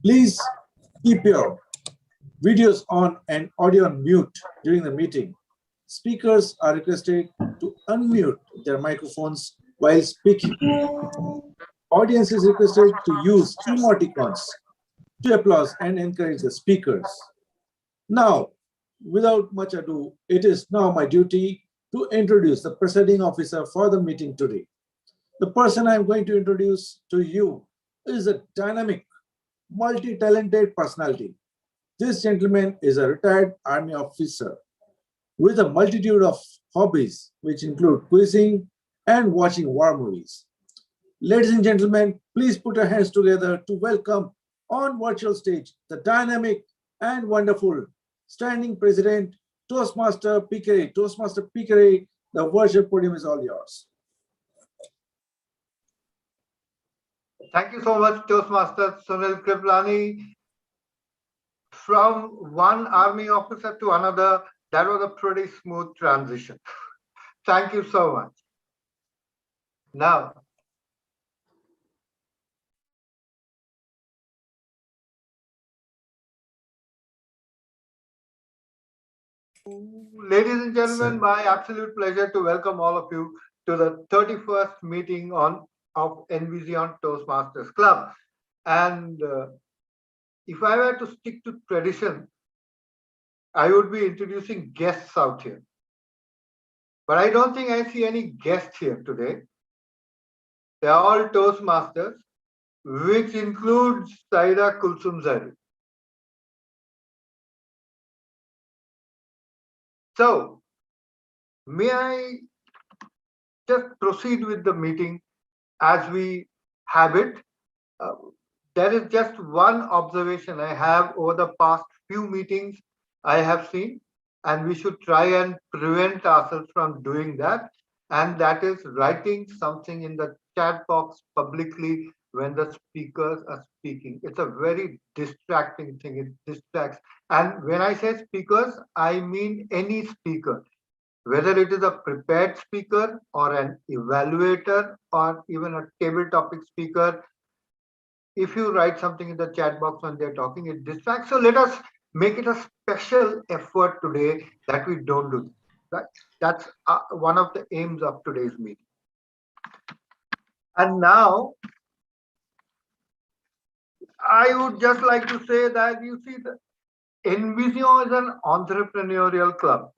Please keep your videos on and audio on mute during the meeting. Speakers are requested to unmute their microphones while speaking. Audience is requested to use emoticons to applaud and encourage the speakers. Now, without much ado, it is now my duty to introduce the presiding officer for the meeting today. The person I'm going to introduce to you is a dynamic, multi-talented personality. This gentleman is a retired army officer with a multitude of hobbies, which include quizzing and watching war movies. Ladies and gentlemen, please put your hands together to welcome on virtual stage the dynamic and wonderful standing president, Toastmaster Pikere. Toastmaster Pikere, the virtual podium is all yours. Thank you so much, Toastmaster Sunil Kriplani. From one army officer to another, that was a pretty smooth transition. Thank you so much. Now, ladies and gentlemen, my absolute pleasure to welcome all of you to the 31st meeting of NVezion Toastmasters Club. And if I were to stick to tradition, I would be introducing guests out here. But I don't think I see any guests here today. They are all Toastmasters, which includes Syed Faisal Zaidi. So, may I just proceed with the meeting as we have it? There is just one observation I have over the past few meetings I have seen, and we should try and prevent ourselves from doing that. And that is writing something in the chat box publicly when the speakers are speaking. It's a very distracting thing. It distracts. And when I say speakers, I mean any speaker, whether it is a prepared speaker or an evaluator or even a table topic speaker. If you write something in the chat box when they're talking, it distracts. So let us make it a special effort today that we don't do that. That's one of the aims of today's meeting. And now, I would just like to say that you see, the NVezion is an entrepreneurial club.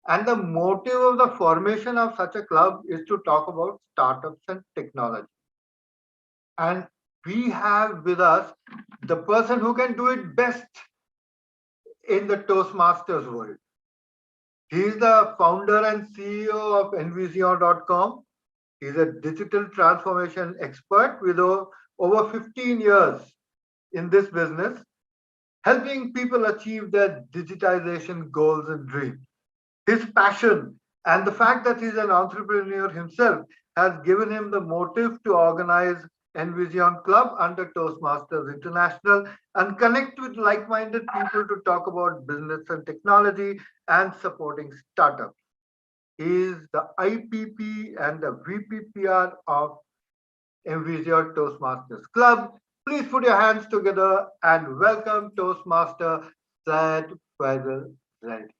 And the motive of the formation of such a club is to talk about startups and technology. And we have with us the person who can do it best in the Toastmasters world. He is the founder and CEO of NVezion.com. He is a digital transformation expert with over 15 years in this business, helping people achieve their digitization goals and dreams. His passion and the fact that he's an entrepreneur himself has given him the motive to organize NVezion Club under Toastmasters International and connect with like-minded people to talk about business and technology and supporting startups. He is the IPP and the VPPR of NVezion Toastmasters Club. Please put your hands together and welcome Toastmaster Syed Faisal Zaidi.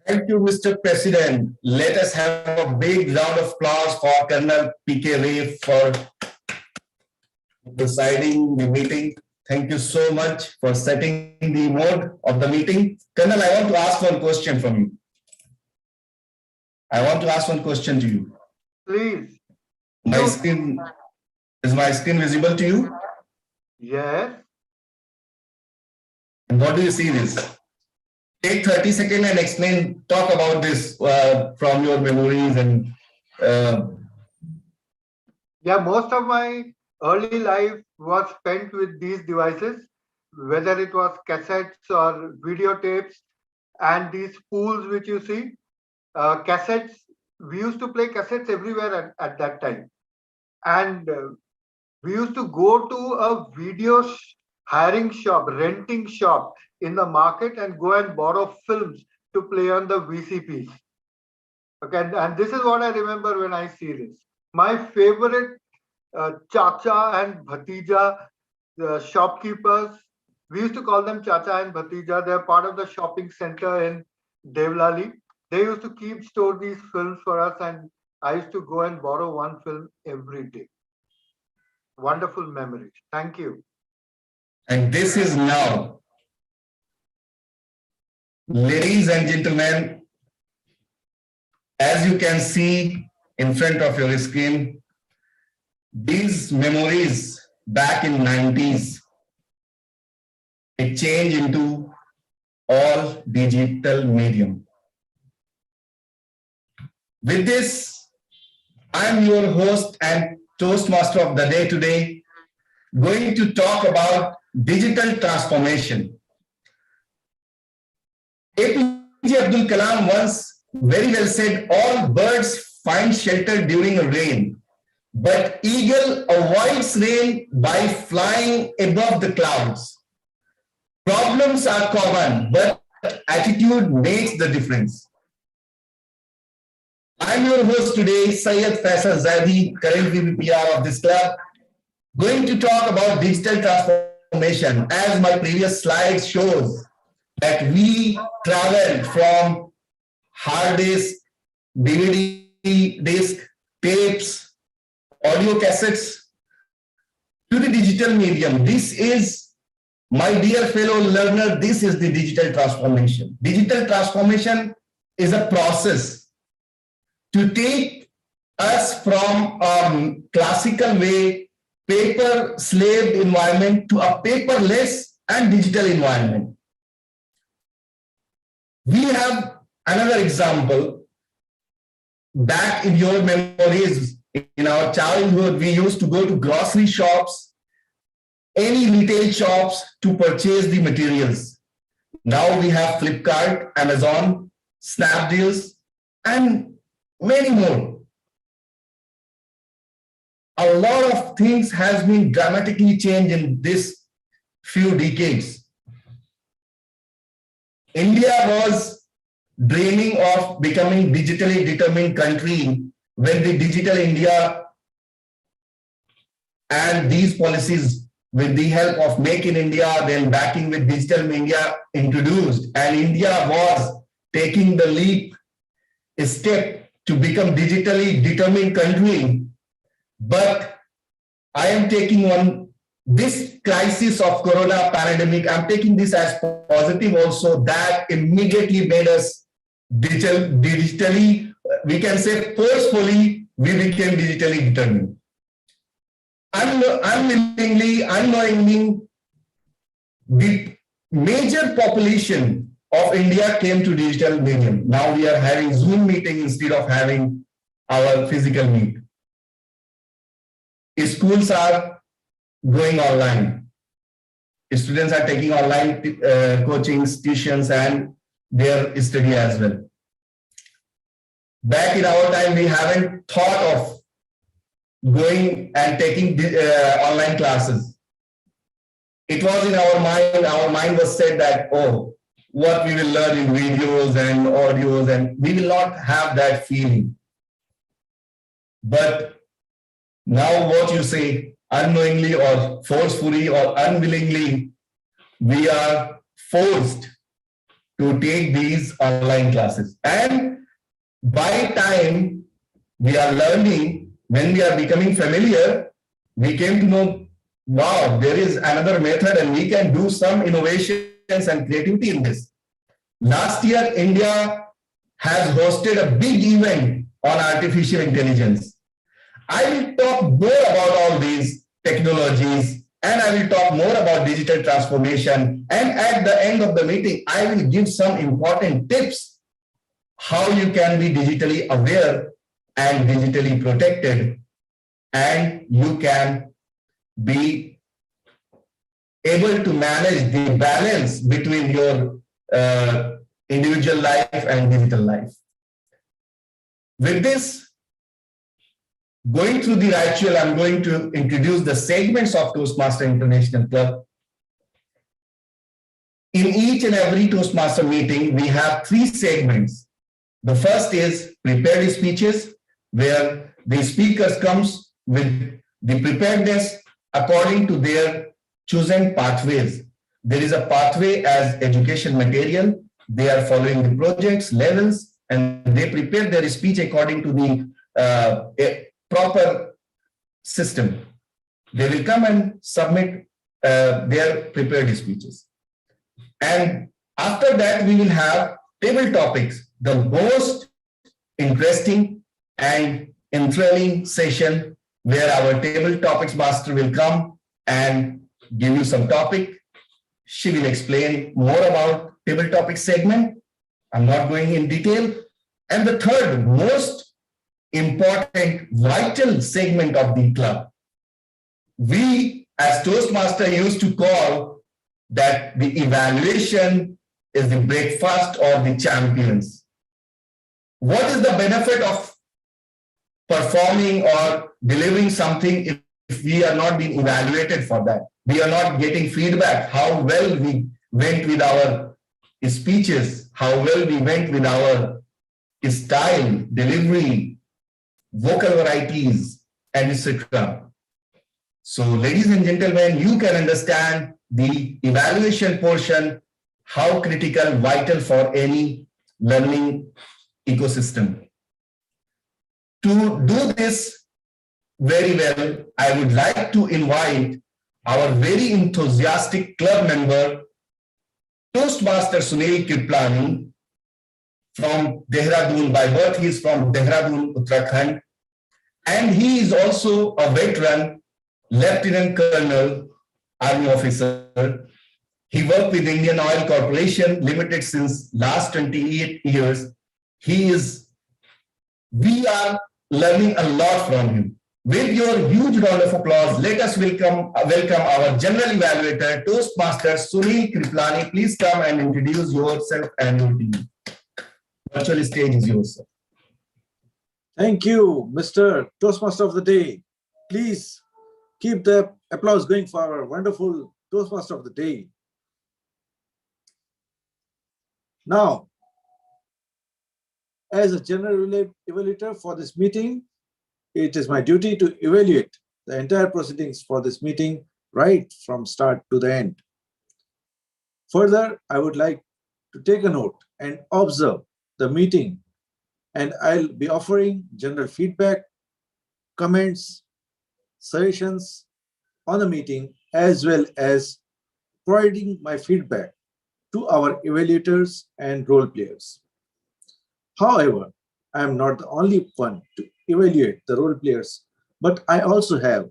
Thank you, Mr. President. Let us have a big round of applause for Colonel Pikere for presiding the meeting. Thank you so much for setting the mode of the meeting. Colonel, I want to ask one question from you. I want to ask one question to you. Please. Is my screen visible to you? Yes. And what do you see this? Take 30 seconds and explain, talk about this from your memories and. Yeah, most of my early life was spent with these devices, whether it was cassettes or videotapes, and these spools which you see, cassettes. We used to play cassettes everywhere at that time, and we used to go to a video hiring shop, renting shop in the market and go and borrow films to play on the VCPs. Okay, and this is what I remember when I see this. My favorite Chacha and Bhatija, the shopkeepers. We used to call them Chacha and Bhatija. They're part of the shopping center in Devlali. They used to store these films for us, and I used to go and borrow one film every day. Wonderful memories. Thank you. And this is now, ladies and gentlemen, as you can see in front of your screen, these memories back in 90s, it changed into all digital medium. With this, I'm your host and Toastmaster of the day today, going to talk about digital transformation. APJ Abdul Kalam once very well said, all birds find shelter during rain, but eagle avoids rain by flying above the clouds. Problems are common, but attitude makes the difference. I'm your host today, Syed Faisal Zaidi, current VPR of this club, going to talk about digital transformation. As my previous slide shows, that we traveled from hard disk, DVD disc, tapes, audio cassettes to the digital medium. This is, my dear fellow learner, this is the digital transformation. Digital transformation is a process to take us from a classical way, paper slave environment to a paperless and digital environment. We have another example. Back in your memories, in our childhood, we used to go to grocery shops, any retail shops to purchase the materials. Now we have Flipkart, Amazon, Snapdeals, and many more. A lot of things has been dramatically changed in this few decades. India was dreaming of becoming digitally determined country when the Digital India and these policies with the help of Make in India, then backing with Digital India introduced, and India was taking the leap step to become digitally determined country. But I am taking this crisis of Corona pandemic, I'm taking this as positive also, that immediately made us digitally, we can say forcefully, we became digitally determined. Unwillingly, unknowingly, the major population of India came to digital medium. Now we are having Zoom meeting instead of having our physical meet. Schools are going online. Students are taking online coachings, tuitions, and their study as well. Back in our time, we haven't thought of going and taking online classes. It was in our mind was said that, oh, what we will learn in videos and audios, and we will not have that feeling. But now what you say, unknowingly or forcefully or unwillingly, we are forced to take these online classes. And by time we are learning, when we are becoming familiar, we came to know, wow, there is another method and we can do some innovations and creativity in this. Last year, India has hosted a big event on artificial intelligence. I will talk more about all these technologies, and I will talk more about digital transformation. And at the end of the meeting, I will give some important tips how you can be digitally aware and digitally protected, and you can be able to manage the balance between your individual life and digital life. With this, going through the ritual, I'm going to introduce the segments of Toastmaster International Club. In each and every Toastmaster meeting, we have 3 segments. The first is prepared speeches, where the speakers comes with the preparedness according to their chosen pathways. There is a pathway as education material. They are following the projects, levels, and they prepare their speech according to the a proper system. They will come and submit their prepared speeches. And after that, we will have table topics, the most interesting and enthralling session where our table topics master will come and give you some topic. She will explain more about table topic segment. I'm not going in detail. And the third most important, vital segment of the club, we as Toastmaster used to call that the evaluation is the breakfast of the champions. What is the benefit of performing or delivering something if we are not being evaluated for that? We are not getting feedback, how well we went with our speeches, how well we went with our style, delivery, vocal varieties, and etc. So, ladies and gentlemen, you can understand the evaluation portion, how critical, vital for any learning ecosystem. To do this very well, I would like to invite our very enthusiastic club member, Toastmaster Sunil Kriplani, from Dehradun. By birth, he is from Dehradun, Uttarakhand. And he is also a veteran, Lieutenant Colonel, Army officer. He worked with Indian Oil Corporation Limited since last 28 years. We are learning a lot from him. With your huge round of applause, let us welcome our General Evaluator, Toastmaster Sunil Kriplani. Please come and introduce yourself and your team. Virtual stage is yours, sir. Thank you, Mr. Toastmaster of the Day. Please keep the applause going for our wonderful Toastmaster of the Day. Now, as a general evaluator for this meeting, it is my duty to evaluate the entire proceedings for this meeting right from start to the end. Further, I would like to take a note and observe the meeting, and I'll be offering general feedback, comments, suggestions on the meeting, as well as providing my feedback to our evaluators and role players. However, I am not the only one to evaluate the role players, but I also have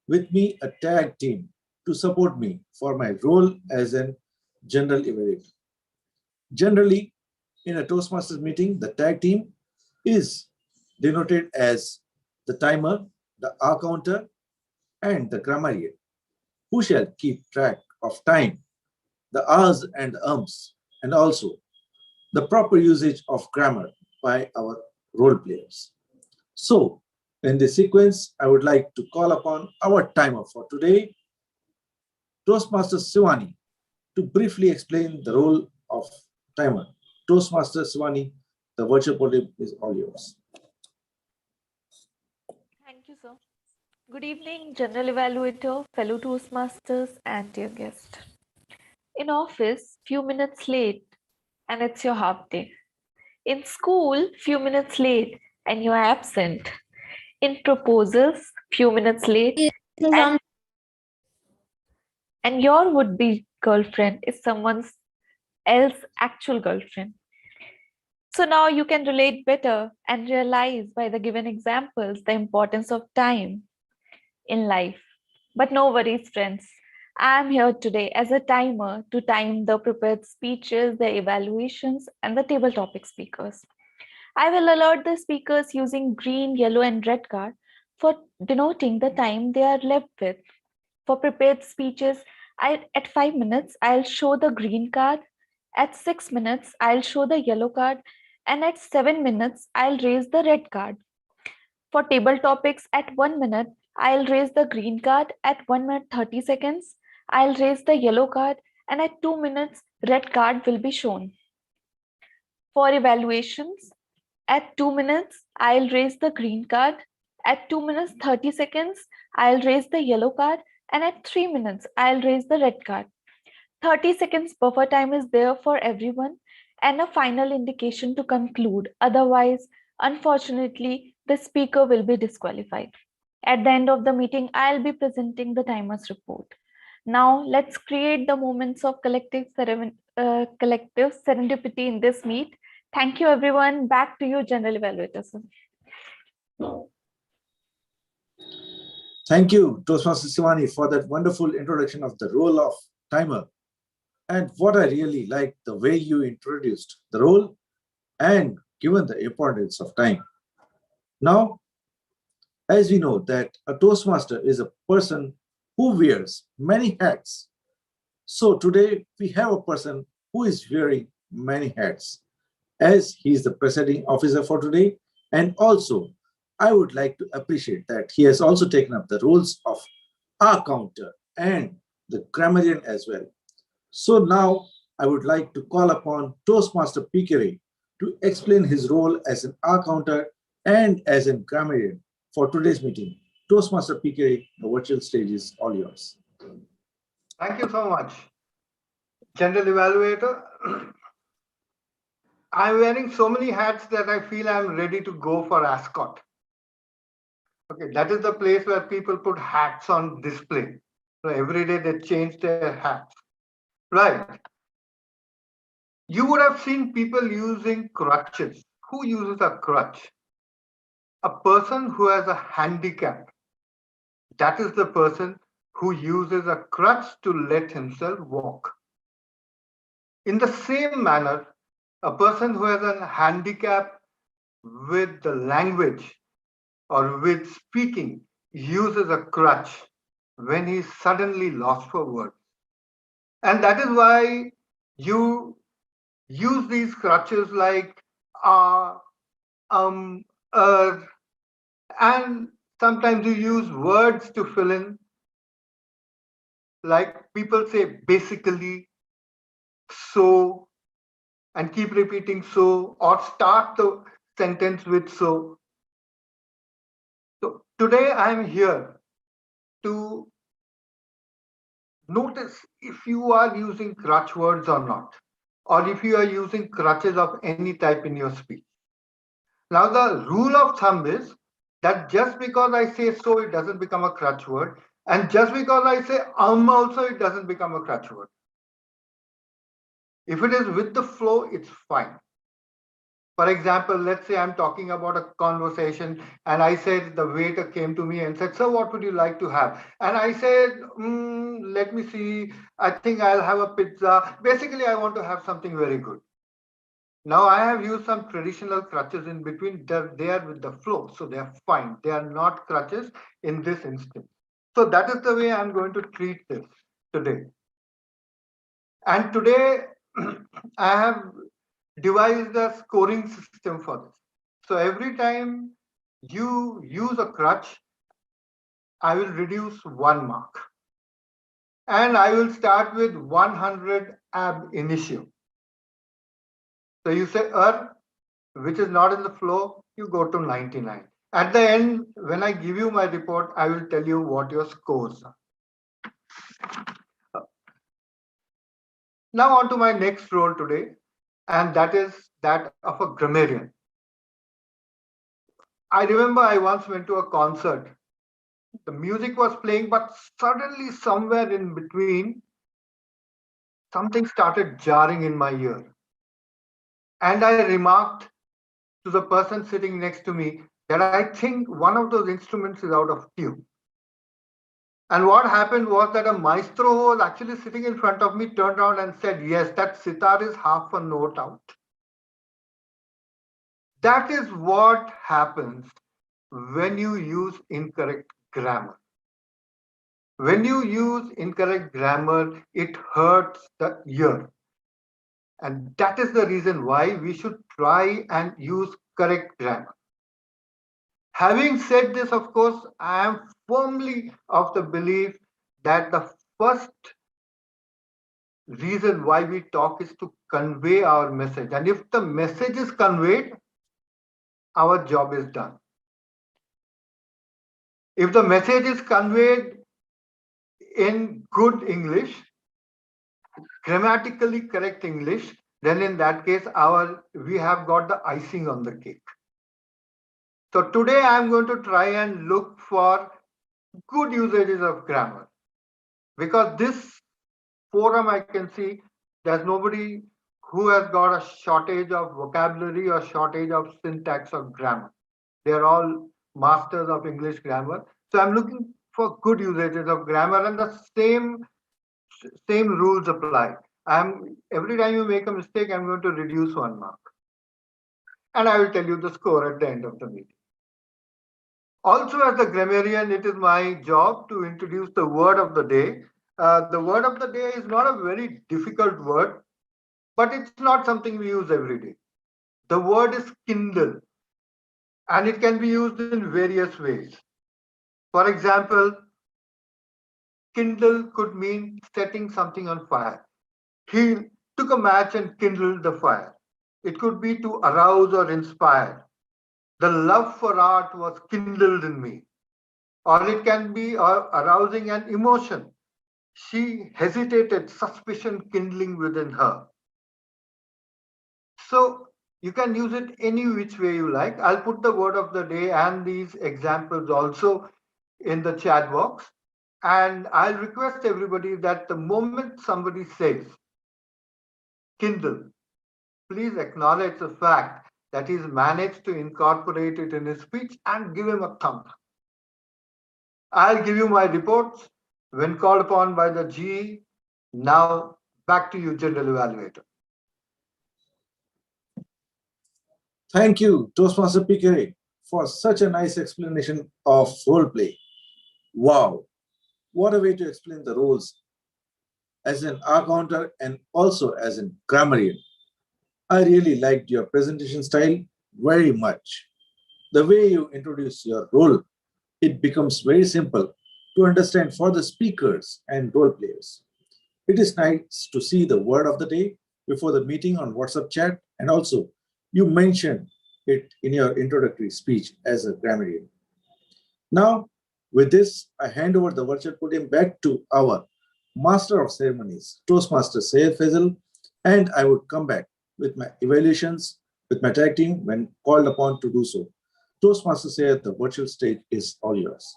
with me a tag team to support me for my role as a general evaluator. Generally, in a Toastmasters meeting, the tag team is denoted as the timer, the hour counter, and the grammarian, who shall keep track of time, the hours and ums, and also the proper usage of grammar by our role players. So, in this sequence, I would like to call upon our timer for today, Toastmaster Shivani, to briefly explain the role of timer. Toastmaster Shivani, the virtual podium is all yours. Thank you, sir. Good evening, General Evaluator, fellow Toastmasters, and dear guest. In office, few minutes late, and it's your half day. In school, few minutes late, and you're absent. In proposals, few minutes late, and your would-be girlfriend is someone else's actual girlfriend. So now you can relate better and realize by the given examples the importance of time in life. But no worries, friends. I'm here today as a timer to time the prepared speeches, the evaluations, and the table topic speakers. I will alert the speakers using green, yellow, and red card for denoting the time they are left with. For prepared speeches, at 5 minutes, I'll show the green card. At 6 minutes, I'll show the yellow card. And at 7 minutes, I'll raise the red card. For table topics, at 1 minute, I'll raise the green card. At 1 minute 30 seconds, I'll raise the yellow card. And at 2 minutes, red card will be shown. For evaluations, at 2 minutes, I'll raise the green card. At 2 minutes 30 seconds, I'll raise the yellow card, and at 3 minutes, I'll raise the red card. 30 seconds buffer time is there for everyone and a final indication to conclude. Otherwise, unfortunately, the speaker will be disqualified. At the end of the meeting, I'll be presenting the timer's report. Now, let's create the moments of collective serendipity in this meet. Thank you, everyone. Back to you, General Evaluator, sir. Thank you, Toastmaster Shivani, for that wonderful introduction of the role of timer. And what I really liked, the way you introduced the role and given the importance of time. Now, as we know that a Toastmaster is a person who wears many hats. So today we have a person who is wearing many hats, as he is the presiding officer for today. And also, I would like to appreciate that he has also taken up the roles of counter and the grammarian as well. So now I would like to call upon Toastmaster Pikere to explain his role as an counter and as a grammarian for today's meeting. Toastmaster Pikere, the virtual stage is all yours. Thank you so much. General Evaluator, I'm wearing so many hats that I feel I'm ready to go for Ascot. Okay, that is the place where people put hats on display. So every day they change their hats. Right. You would have seen people using crutches. Who uses a crutch? A person who has a handicap. That is the person who uses a crutch to let himself walk. In the same manner, a person who has a handicap with the language or with speaking uses a crutch when he's suddenly lost for words. And that is why you use these crutches like and sometimes you use words to fill in, like people say basically, so, and keep repeating so, or start the sentence with so. So today I'm here to notice if you are using crutch words or not, or if you are using crutches of any type in your speech. Now, the rule of thumb is that just because I say so, it doesn't become a crutch word. And just because I say also, it doesn't become a crutch word. If it is with the flow, it's fine. For example, let's say I'm talking about a conversation and I said the waiter came to me and said, "Sir, what would you like to have?" And I said, let me see, I think I'll have a pizza. Basically, I want to have something very good. Now I have used some traditional crutches in between. They are with the flow, so they are fine. They are not crutches in this instance. So that is the way I'm going to treat this today. And today I have devised a scoring system for this. So every time you use a crutch, I will reduce 1 mark. And I will start with 100 ab initio. So you say which is not in the flow, you go to 99. At the end, when I give you my report, I will tell you what your scores are. Now on to my next role today, and that is that of a grammarian. I remember I once went to a concert. The music was playing, but suddenly somewhere in between, something started jarring in my ear. And I remarked to the person sitting next to me that I think one of those instruments is out of tune. And what happened was that a maestro who was actually sitting in front of me turned around and said, "Yes, that sitar is half a note out." That is what happens when you use incorrect grammar. When you use incorrect grammar, it hurts the ear. And that is the reason why we should try and use correct grammar. Having said this, of course, I am firmly of the belief that the first reason why we talk is to convey our message. And if the message is conveyed, our job is done. If the message is conveyed in good English, grammatically correct English, then in that case, we have got the icing on the cake. So today I'm going to try and look for good usages of grammar, because this forum I can see there's nobody who has got a shortage of vocabulary or shortage of syntax or grammar. They're all masters of English grammar. So I'm looking for good usages of grammar, and the same rules apply. Every time you make a mistake, I'm going to reduce 1 mark. And I will tell you the score at the end of the meeting. Also, as a grammarian, it is my job to introduce the word of the day. The word of the day is not a very difficult word, but it's not something we use every day. The word is kindle, and it can be used in various ways. For example, kindle could mean setting something on fire. He took a match and kindled the fire. It could be to arouse or inspire. The love for art was kindled in me. Or it can be arousing an emotion. She hesitated, suspicion kindling within her. So you can use it any which way you like. I'll put the word of the day and these examples also in the chat box. And I'll request everybody that the moment somebody says Kindle, please acknowledge the fact that he's managed to incorporate it in his speech and give him a thumb. I'll give you my reports when called upon by the GE. Now back to you, General Evaluator. Thank you, Toastmaster PK, for such a nice explanation of role play. Wow, what a way to explain the roles as an accountant and also as a grammarian. I really liked your presentation style very much. The way you introduce your role, it becomes very simple to understand for the speakers and role players. It is nice to see the word of the day before the meeting on WhatsApp chat, and also you mentioned it in your introductory speech as a grammarian. Now, with this, I hand over the virtual podium back to our Master of Ceremonies, Toastmaster Syed Faisal, and I would come back with my evaluations with my tag team when called upon to do so. Toastmaster Syed, the virtual stage is all yours.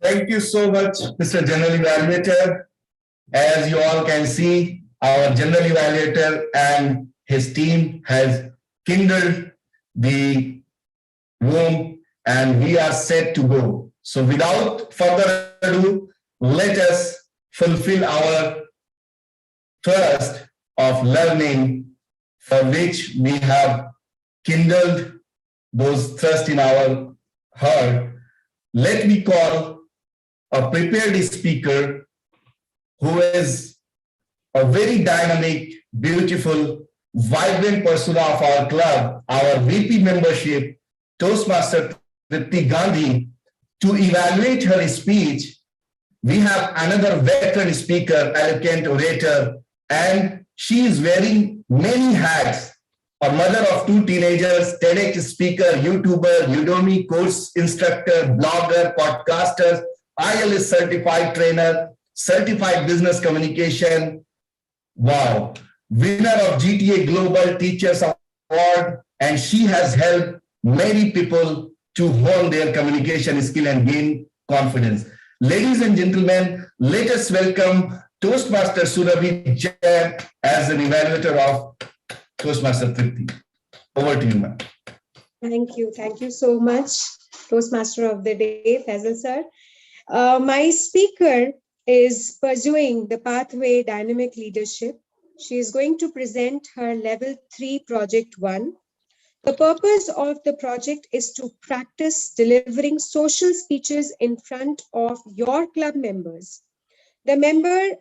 Thank you so much, Mr. General Evaluator. As you all can see, our General Evaluator and his team has kindled the room and we are set to go. So without further ado, let us fulfill our trust of learning for which we have kindled those thirst in our heart. Let me call a prepared speaker who is a very dynamic, beautiful, vibrant persona of our club, our VP membership, Toastmaster Kriplani Gandhi, to evaluate her speech. We have another veteran speaker, eloquent orator, and she is wearing many hats. A mother of 2 teenagers, TEDx speaker, YouTuber, Udemy course instructor, blogger, podcaster, ILS certified trainer, certified business communication. Wow. Winner of GTA Global Teachers Award, and she has helped many people to hone their communication skill and gain confidence. Ladies and gentlemen, let us welcome Toastmaster Surabhi Jain as an evaluator of Toastmaster Kriplani. Over to you, ma'am. Thank you. Thank you so much, Toastmaster of the Day, Faisal sir. My speaker is pursuing the pathway dynamic leadership. She is going to present her level 3 project 1. The purpose of the project is to practice delivering social speeches in front of your club members. The member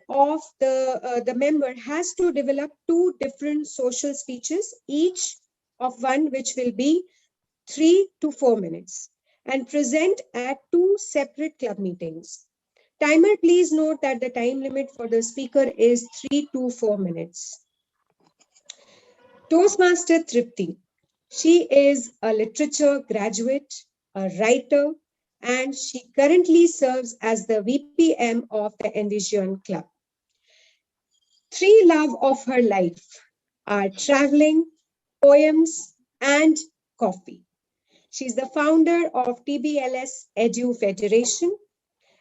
has to develop 2 different social speeches, each of one which will be 3 to 4 minutes, and present at 2 separate club meetings. Timer, please note that the time limit for the speaker is 3 to 4 minutes. Toastmaster Tripti. She is a literature graduate, a writer, and she currently serves as the VPM of the NVezion Club. Three love of her life are traveling, poems, and coffee. She's the founder of TBLS Edu Federation,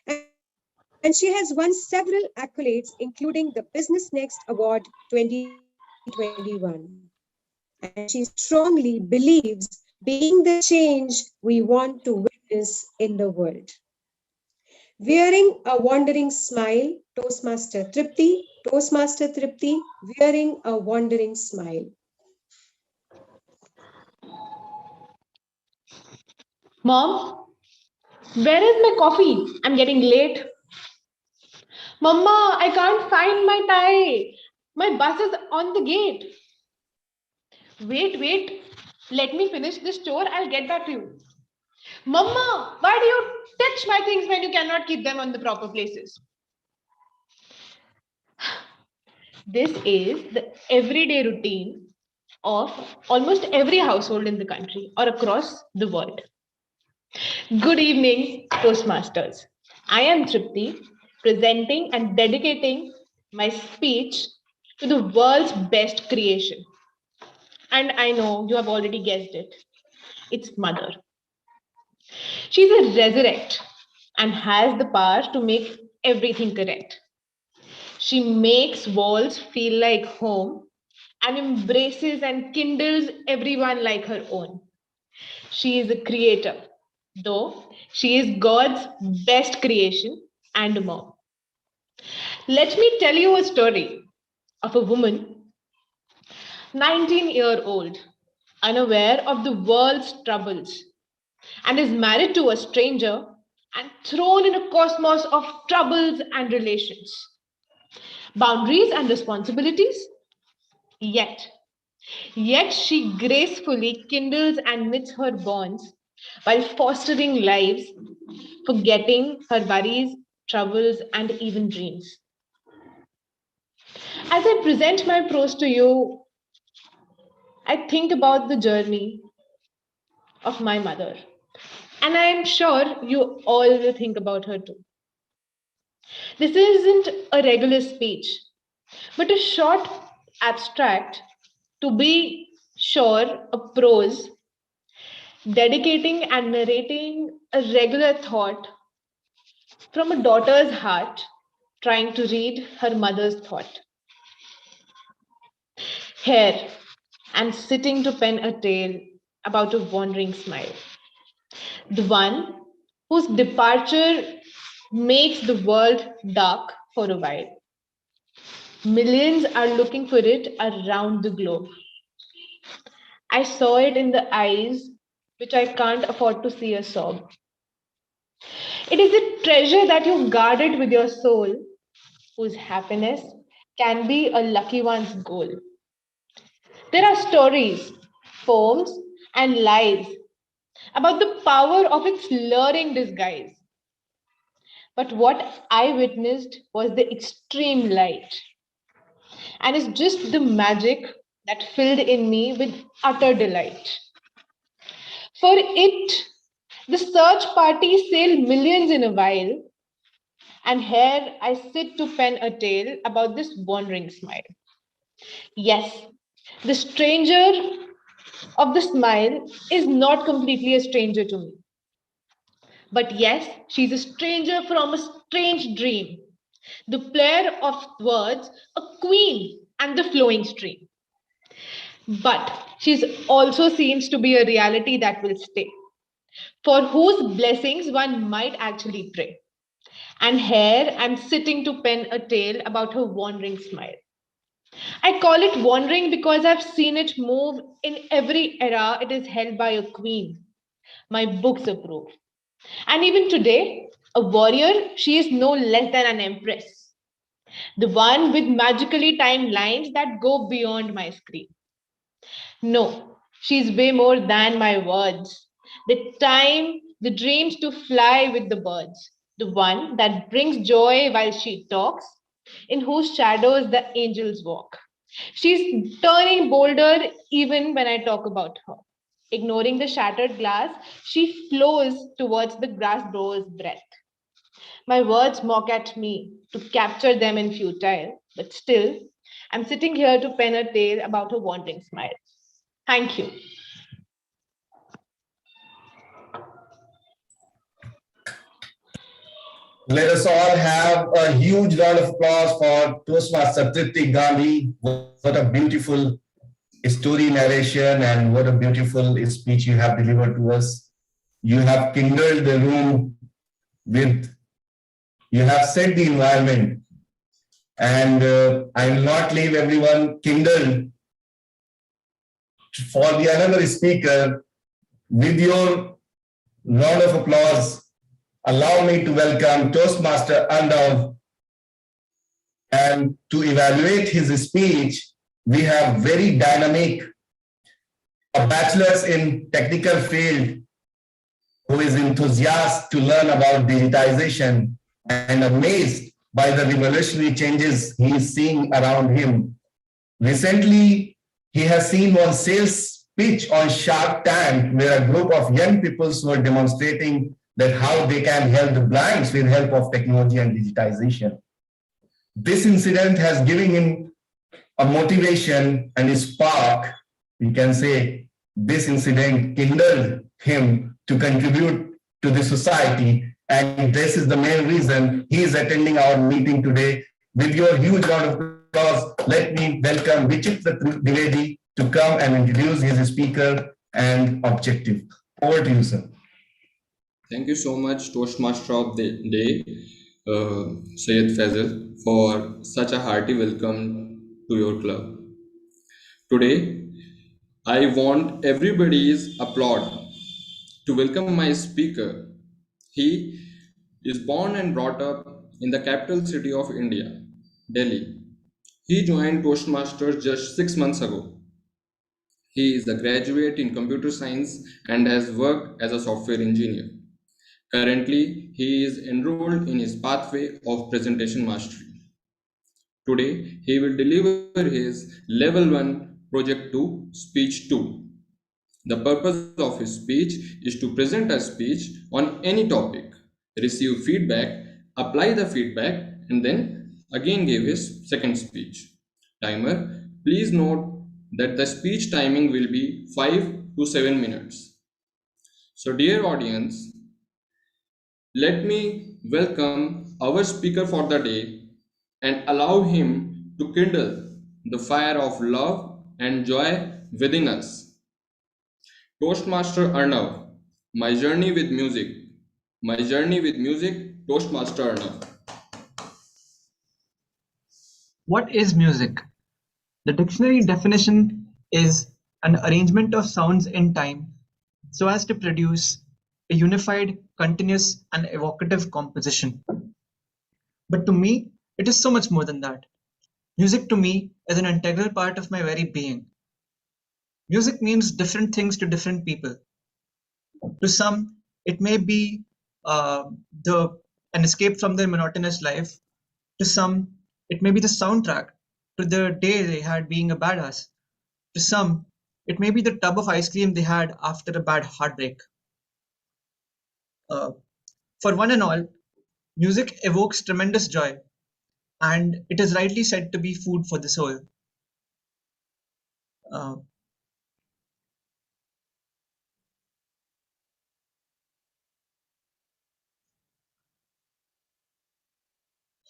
and she has won several accolades, including the Business Next Award 2021. And she strongly believes being the change we want to witness in the world. Wearing a wandering smile, Toastmaster Tripti, wearing a wandering smile. Mom, where is my coffee? I'm getting late. Mama, I can't find my tie. My bus is on the gate. Wait. Let me finish this chore. I'll get back to you. Mama, why do you touch my things when you cannot keep them on the proper places? This is the everyday routine of almost every household in the country or across the world. Good evening, Toastmasters. I am Tripti, presenting and dedicating my speech to the world's best creation. And I know you have already guessed it. It's Mother. She's a resurrect and has the power to make everything correct. She makes walls feel like home and embraces and kindles everyone like her own. She is a creator, though she is God's best creation and a mom. Let me tell you a story of a woman, 19-year-old, unaware of the world's troubles, and is married to a stranger and thrown in a cosmos of troubles and relations, boundaries and responsibilities. Yet she gracefully kindles and knits her bonds while fostering lives, forgetting her worries, troubles, and even dreams. As I present my prose to you, I think about the journey of my mother. And I am sure you all will think about her too. This isn't a regular speech, but a short abstract, to be sure, a prose, dedicating and narrating a regular thought from a daughter's heart, trying to read her mother's thought. Here, I'm sitting to pen a tale about a wandering smile. The one whose departure makes the world dark for a while. Millions are looking for it around the globe. I saw it in the eyes, which I can't afford to see a sob. It is a treasure that you've guarded with your soul, whose happiness can be a lucky one's goal. There are stories, poems, and lies about the power of its luring disguise. But what I witnessed was the extreme light, and it's just the magic that filled in me with utter delight. For it, the search party sailed millions in a while, and here I sit to pen a tale about this wandering smile. Yes, the stranger of the smile is not completely a stranger to me. But yes, she's a stranger from a strange dream, the player of words, a queen, and the flowing stream. But she's also seems to be a reality that will stay, for whose blessings one might actually pray. And here I'm sitting to pen a tale about her wandering smile. I call it wandering because I've seen it move in every era it is held by a queen. My books approve. And even today, a warrior, she is no less than an empress. The one with magically timed lines that go beyond my screen. No, she's way more than my words. The time, the dreams to fly with the birds. The one that brings joy while she talks, in whose shadows the angels walk. She's turning bolder even when I talk about her. Ignoring the shattered glass, she flows towards the grass grower's breath. My words mock at me to capture them in futile, but still, I'm sitting here to pen a tale about a wandering smile. Thank you. Let us all have a huge round of applause for Toastmaster Tripti Gandhi. What a beautiful story narration and what a beautiful speech you have delivered to us. You have kindled the room with, you have set the environment, and I will not leave everyone kindled for the another speaker. With your round of applause, allow me to welcome Toastmaster Andav. And to evaluate his speech, we have very dynamic, a bachelor's in technical field who is enthusiastic to learn about digitization and amazed by the revolutionary changes he is seeing around him. Recently, he has seen one sales pitch on Shark Tank where a group of young people were demonstrating that how they can help the blinds with help of technology and digitization. This incident has given him a motivation and a spark. We can say this incident kindled him to contribute to the society. And this is the main reason he is attending our meeting today. With your huge round of applause, let me welcome Vichitra Dwivedi to come and introduce his speaker and objective. Over to you, sir. Thank you so much, Toastmaster of the Day, Syed Faisal, for such a hearty welcome to your club. Today, I want everybody's applaud to welcome my speaker. He is born and brought up in the capital city of India, Delhi. He joined Toastmasters just 6 months ago. He is a graduate in computer science and has worked as a software engineer. Currently, he is enrolled in his pathway of presentation mastery. Today, he will deliver his level 1 project 2 speech 2. The purpose of his speech is to present a speech on any topic, receive feedback, apply the feedback, and then again give his second speech. Timer, please note that the speech timing will be 5 to 7 minutes. So dear audience, let me welcome our speaker for the day and allow him to kindle the fire of love and joy within us. Toastmaster Arnav, my journey with music. My journey with music, Toastmaster Arnav. What is music? The dictionary definition is an arrangement of sounds in time so as to produce a unified, continuous, and evocative composition. But to me, it is so much more than that. Music to me is an integral part of my very being. Music means different things to different people. To some, it may be an escape from their monotonous life. To some, it may be the soundtrack to the day they had being a badass. To some, it may be the tub of ice cream they had after a bad heartbreak. For one and all, music evokes tremendous joy, and it is rightly said to be food for the soul.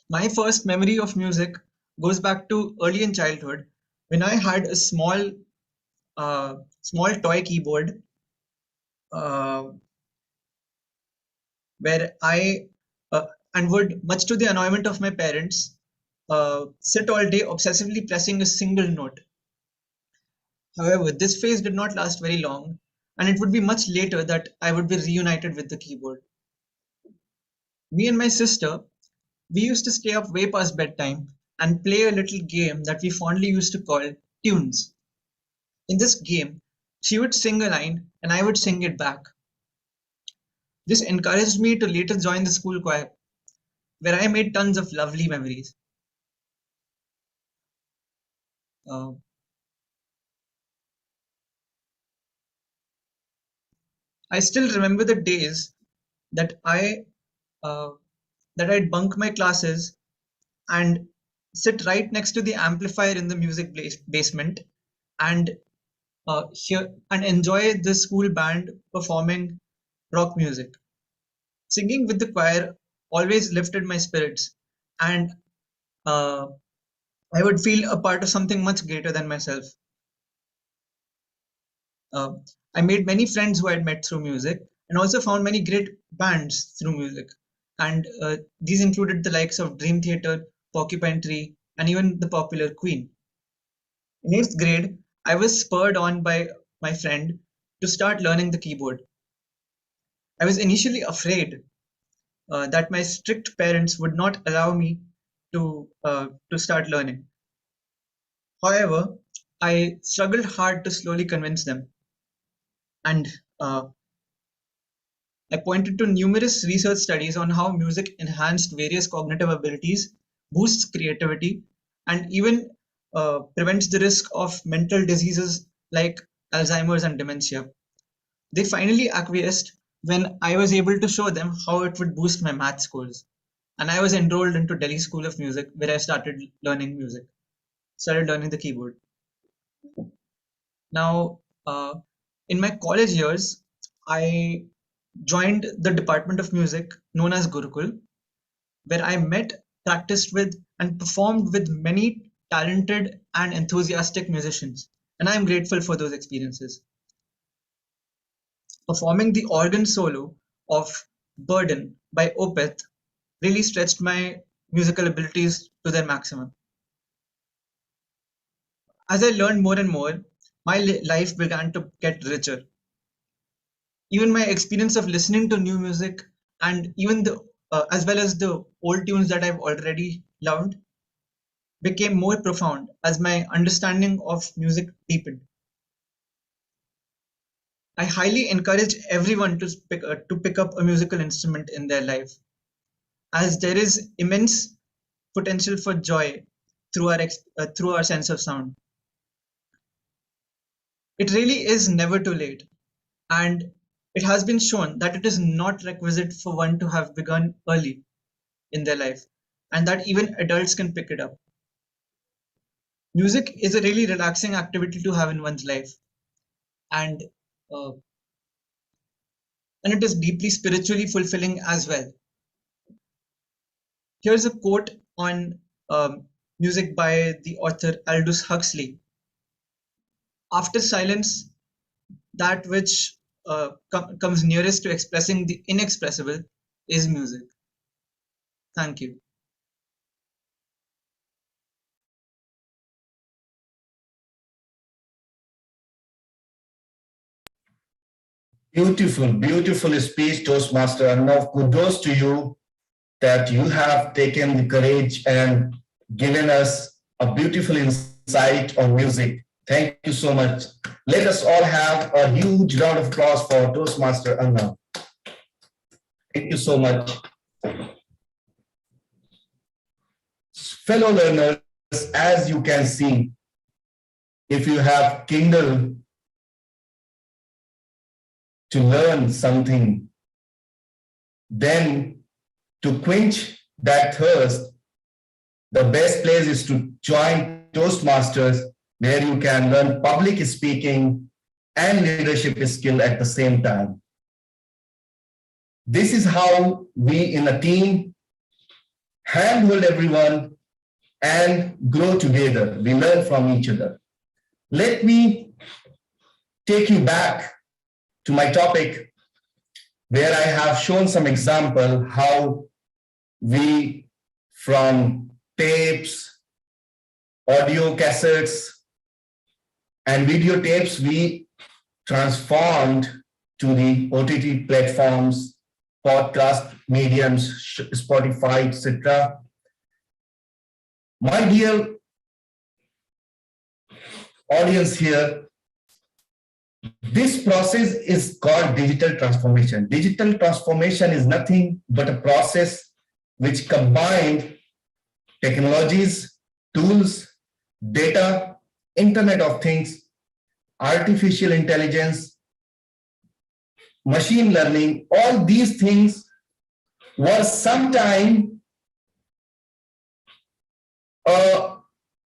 My first memory of music goes back to early in childhood when I had a small toy keyboard where I and would, much to the annoyance of my parents, sit all day obsessively pressing a single note. However, this phase did not last very long, and it would be much later that I would be reunited with the keyboard. Me and my sister, we used to stay up way past bedtime and play a little game that we fondly used to call tunes. In this game, she would sing a line and I would sing it back. This encouraged me to later join the school choir, where I made tons of lovely memories. I still remember the days that I'd bunk my classes and sit right next to the amplifier in the music basement and hear and enjoy the school band performing rock music. Singing with the choir always lifted my spirits, and uh, I would feel a part of something much greater than myself. Uh, I made many friends who I had met through music, and also found many great bands through music. And these included the likes of Dream Theater, Porcupine Tree, and even the popular Queen. In 8th grade, I was spurred on by my friend to start learning the keyboard. I was initially afraid that my strict parents would not allow me to start learning. However, I struggled hard to slowly convince them, and I pointed to numerous research studies on how music enhanced various cognitive abilities, boosts creativity, and even prevents the risk of mental diseases like Alzheimer's and dementia. They finally acquiesced when I was able to show them how it would boost my math scores. And I was enrolled into Delhi School of Music, where I started learning the keyboard. Now, in my college years, I joined the Department of Music known as Gurukul, where I met, practiced with, and performed with many talented and enthusiastic musicians. And I am grateful for those experiences. Performing the organ solo of Burden by Opeth really stretched my musical abilities to their maximum. As I learned more and more, my life began to get richer. Even my experience of listening to new music and even the as well as the old tunes that I've already loved became more profound as my understanding of music deepened. I highly encourage everyone to pick up a musical instrument in their life, as there is immense potential for joy through our sense of sound. It really is never too late, and it has been shown that it is not requisite for one to have begun early in their life, and that even adults can pick it up. Music is a really relaxing activity to have in one's life, and uh, and it is deeply spiritually fulfilling as well. Here's a quote on music by the author Aldous Huxley. After silence, that which comes nearest to expressing the inexpressible is music. Thank you. Beautiful, beautiful speech, Toastmaster. And now kudos to you that you have taken the courage and given us a beautiful insight on music. Thank you so much. Let us all have a huge round of applause for Toastmaster Anna. Thank you so much. Fellow learners, as you can see, if you have Kindle to learn something, then to quench that thirst, the best place is to join Toastmasters, where you can learn public speaking and leadership skill at the same time. This is how we in a team handhold everyone and grow together. We learn from each other. Let me take you back to my topic, where I have shown some example how we, from tapes, audio cassettes, and videotapes, we transformed to the OTT platforms, podcast mediums, Spotify, etc. My dear audience here, this process is called digital transformation. Digital transformation is nothing but a process which combined technologies, tools, data, Internet of Things, artificial intelligence, machine learning, all these things were sometime,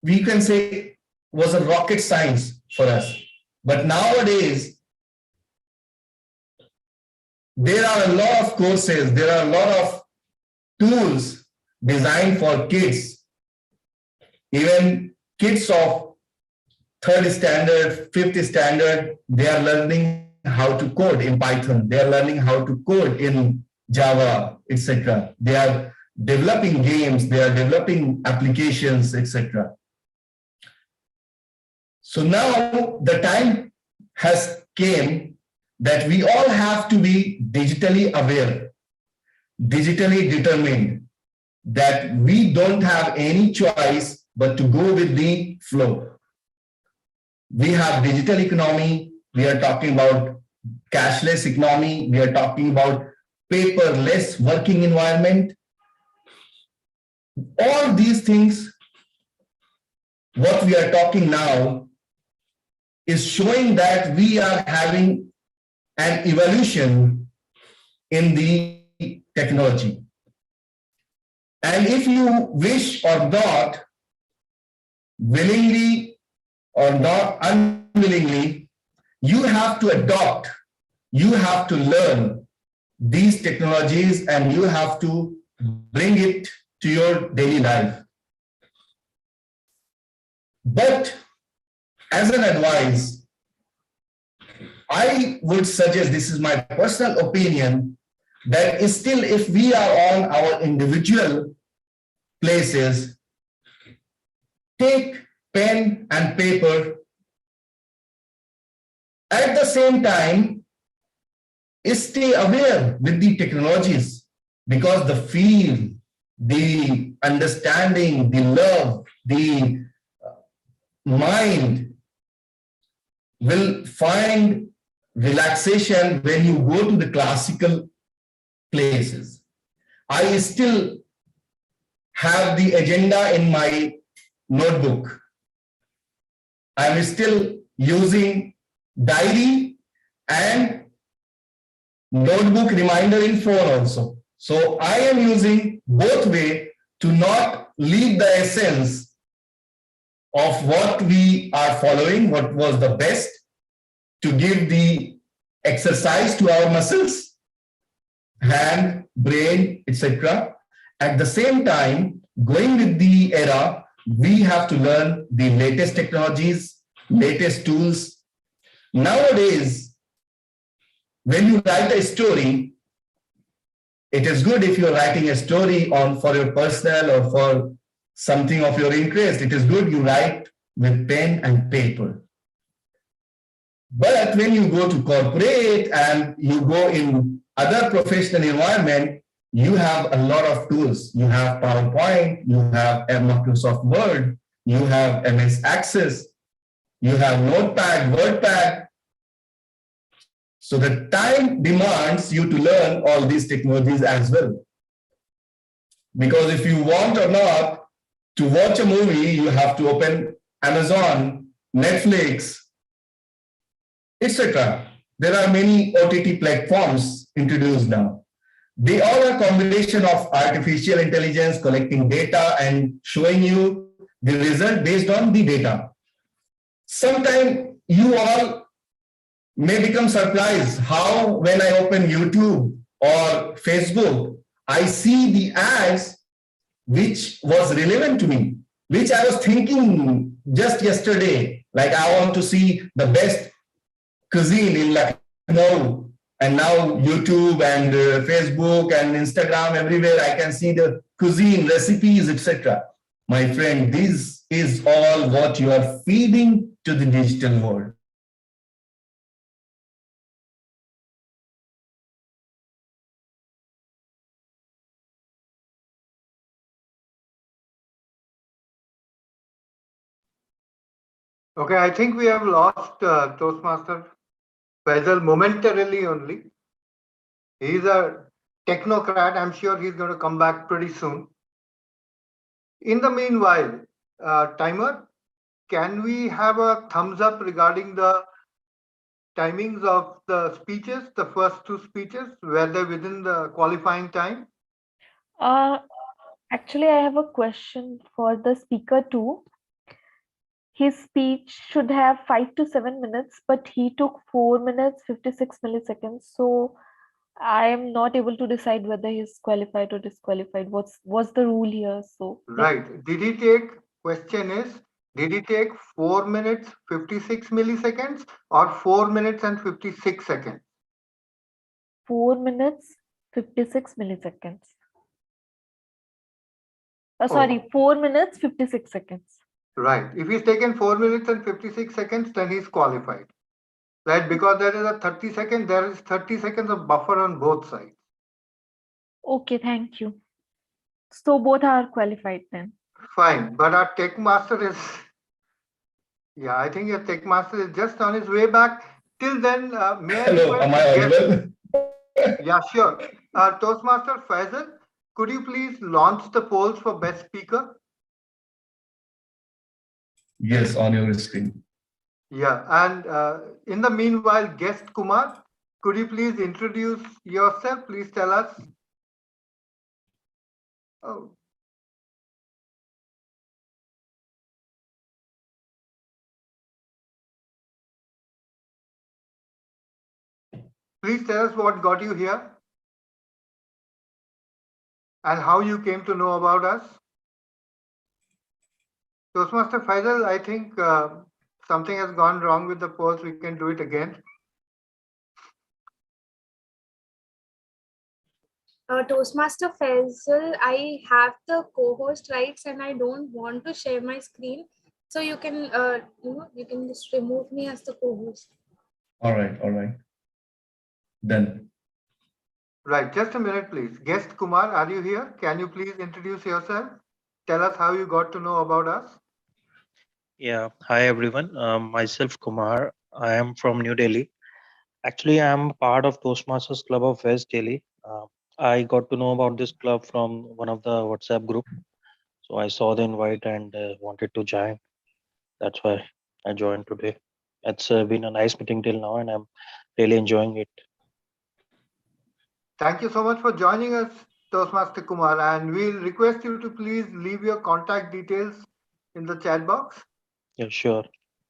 we can say, was a rocket science for us. But nowadays, there are a lot of courses, there are a lot of tools designed for kids. Even kids of third standard, fifth standard, they are learning how to code in Python. They are learning how to code in Java, etc. They are developing games, they are developing applications, etc. So now the time has came that we all have to be digitally aware, digitally determined, that we don't have any choice but to go with the flow. We have digital economy, we are talking about cashless economy, we are talking about paperless working environment. All these things, what we are talking now, is showing that we are having an evolution in the technology. And if you wish or not, willingly or not unwillingly, you have to adopt, you have to learn these technologies and you have to bring it to your daily life. But as an advice, I would suggest, this is my personal opinion, that still if we are on our individual places, take pen and paper. At the same time, stay aware with the technologies, because the feel, the understanding, the love, the mind will find relaxation when you go to the classical places. I still have the agenda in my notebook. I'm still using diary and notebook reminder in phone also. So I am using both way to not leave the essence of what we are following, what was the best, to give the exercise to our muscles, hand, brain, etc. At the same time, going with the era, we have to learn the latest technologies, latest tools. Nowadays, when you write a story, it is good if you're writing a story for your personal or for something of your interest. It is good you write with pen and paper. But when you go to corporate and you go in other professional environment, you have a lot of tools. You have PowerPoint, you have Microsoft Word, you have MS Access, you have Notepad, WordPad. So the time demands you to learn all these technologies as well. Because if you want or not to watch a movie, you have to open Amazon, Netflix, etc. There are many OTT platforms introduced now. They all are a combination of artificial intelligence collecting data and showing you the result based on the data. Sometimes you all may become surprised how when I open YouTube or Facebook, I see the ads which was relevant to me, which I was thinking just yesterday, like I want to see the best cuisine in Lucknow, and now YouTube and Facebook and Instagram, everywhere I can see the cuisine, recipes, etc. My friend, this is all what you are feeding to the digital world. Okay, I think we have lost Toastmaster Faisal momentarily only. He's a technocrat. I'm sure he's going to come back pretty soon. In the meanwhile, timer, can we have a thumbs up regarding the timings of the speeches, the first two speeches, were they within the qualifying time? Actually, I have a question for the speaker too. His speech should have 5 to 7 minutes, but he took 4 minutes 56 milliseconds. So I am not able to decide whether he's qualified or disqualified. What's the rule here? So Right. Did he take, question is, did he take 4 minutes 56 milliseconds or 4 minutes and 56 seconds? 4 minutes 56 milliseconds. Oh. Sorry, 4 minutes 56 seconds. Right. If he's taken 4 minutes and 56 seconds, then he's qualified. Right? Because there is a 30 second, there is 30 seconds of buffer on both sides. Okay, thank you. So both are qualified then. Fine. But our tech master is, yeah, I think your tech master is just on his way back. Till then, may I Hello, am I audible? Yeah, sure. Toastmaster Faisal, could you please launch the polls for best speaker? Yes, on your screen. Yeah, and in the meanwhile, guest Kumar, could you please introduce yourself? Please tell us. Oh. Please tell us what got you here and how you came to know about us. Toastmaster Faisal, I think something has gone wrong with the polls. We can do it again. Toastmaster Faisal, I have the co-host rights and I don't want to share my screen. So you can, you can just remove me as the co-host. All right. Done. Right, just a minute, please. Guest Kumar, are you here? Can you please introduce yourself? Tell us how you got to know about us. Yeah, hi everyone. Myself Kumar. I am from New Delhi. Actually, I am part of Toastmasters Club of West Delhi. I got to know about this club from one of the WhatsApp group. So I saw the invite and wanted to join. That's why I joined today. It's been a nice meeting till now, and I'm really enjoying it. Thank you so much for joining us, Toastmaster Kumar, and we'll request you to please leave your contact details in the chat box. Yeah, sure.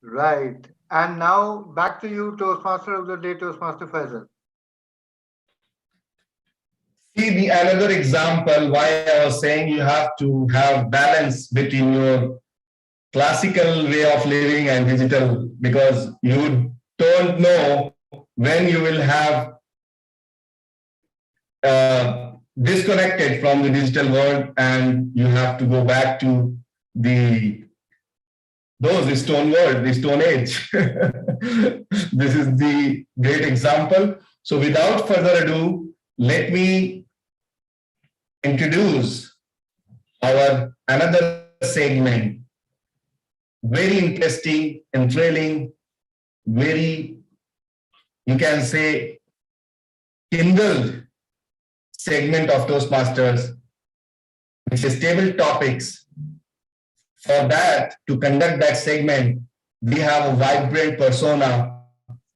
Right. And now back to you, Toastmaster of the Day, Toastmaster Faisal. See the another example why I was saying you have to have balance between your classical way of living and digital, because you don't know when you will have disconnected from the digital world and you have to go back to those stone world, the stone age. This is the great example. So without further ado, let me introduce our another segment. Very interesting and thrilling, very, you can say, kindled segment of Toastmasters, which is table topics. For that, to conduct that segment, we have a vibrant persona.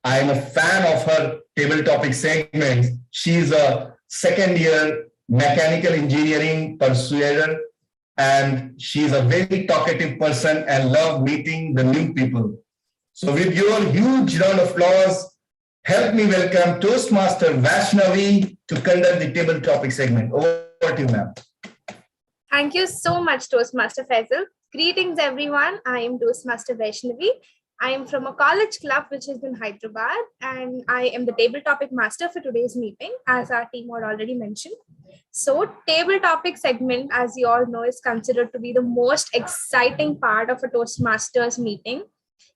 I am a fan of her table topic segments. She's a second-year mechanical engineering pursuer, and she's a very talkative person and love meeting the new people. So with your huge round of applause, help me welcome Toastmaster Vaishnavi to conduct the table topic segment. Over to you, ma'am. Thank you so much, Toastmaster Faisal. Greetings, everyone. I am Toastmaster Vaishnavi. I am from a college club which is in Hyderabad, and I am the table topic master for today's meeting, as our team had already mentioned. So, table topic segment, as you all know, is considered to be the most exciting part of a Toastmasters meeting.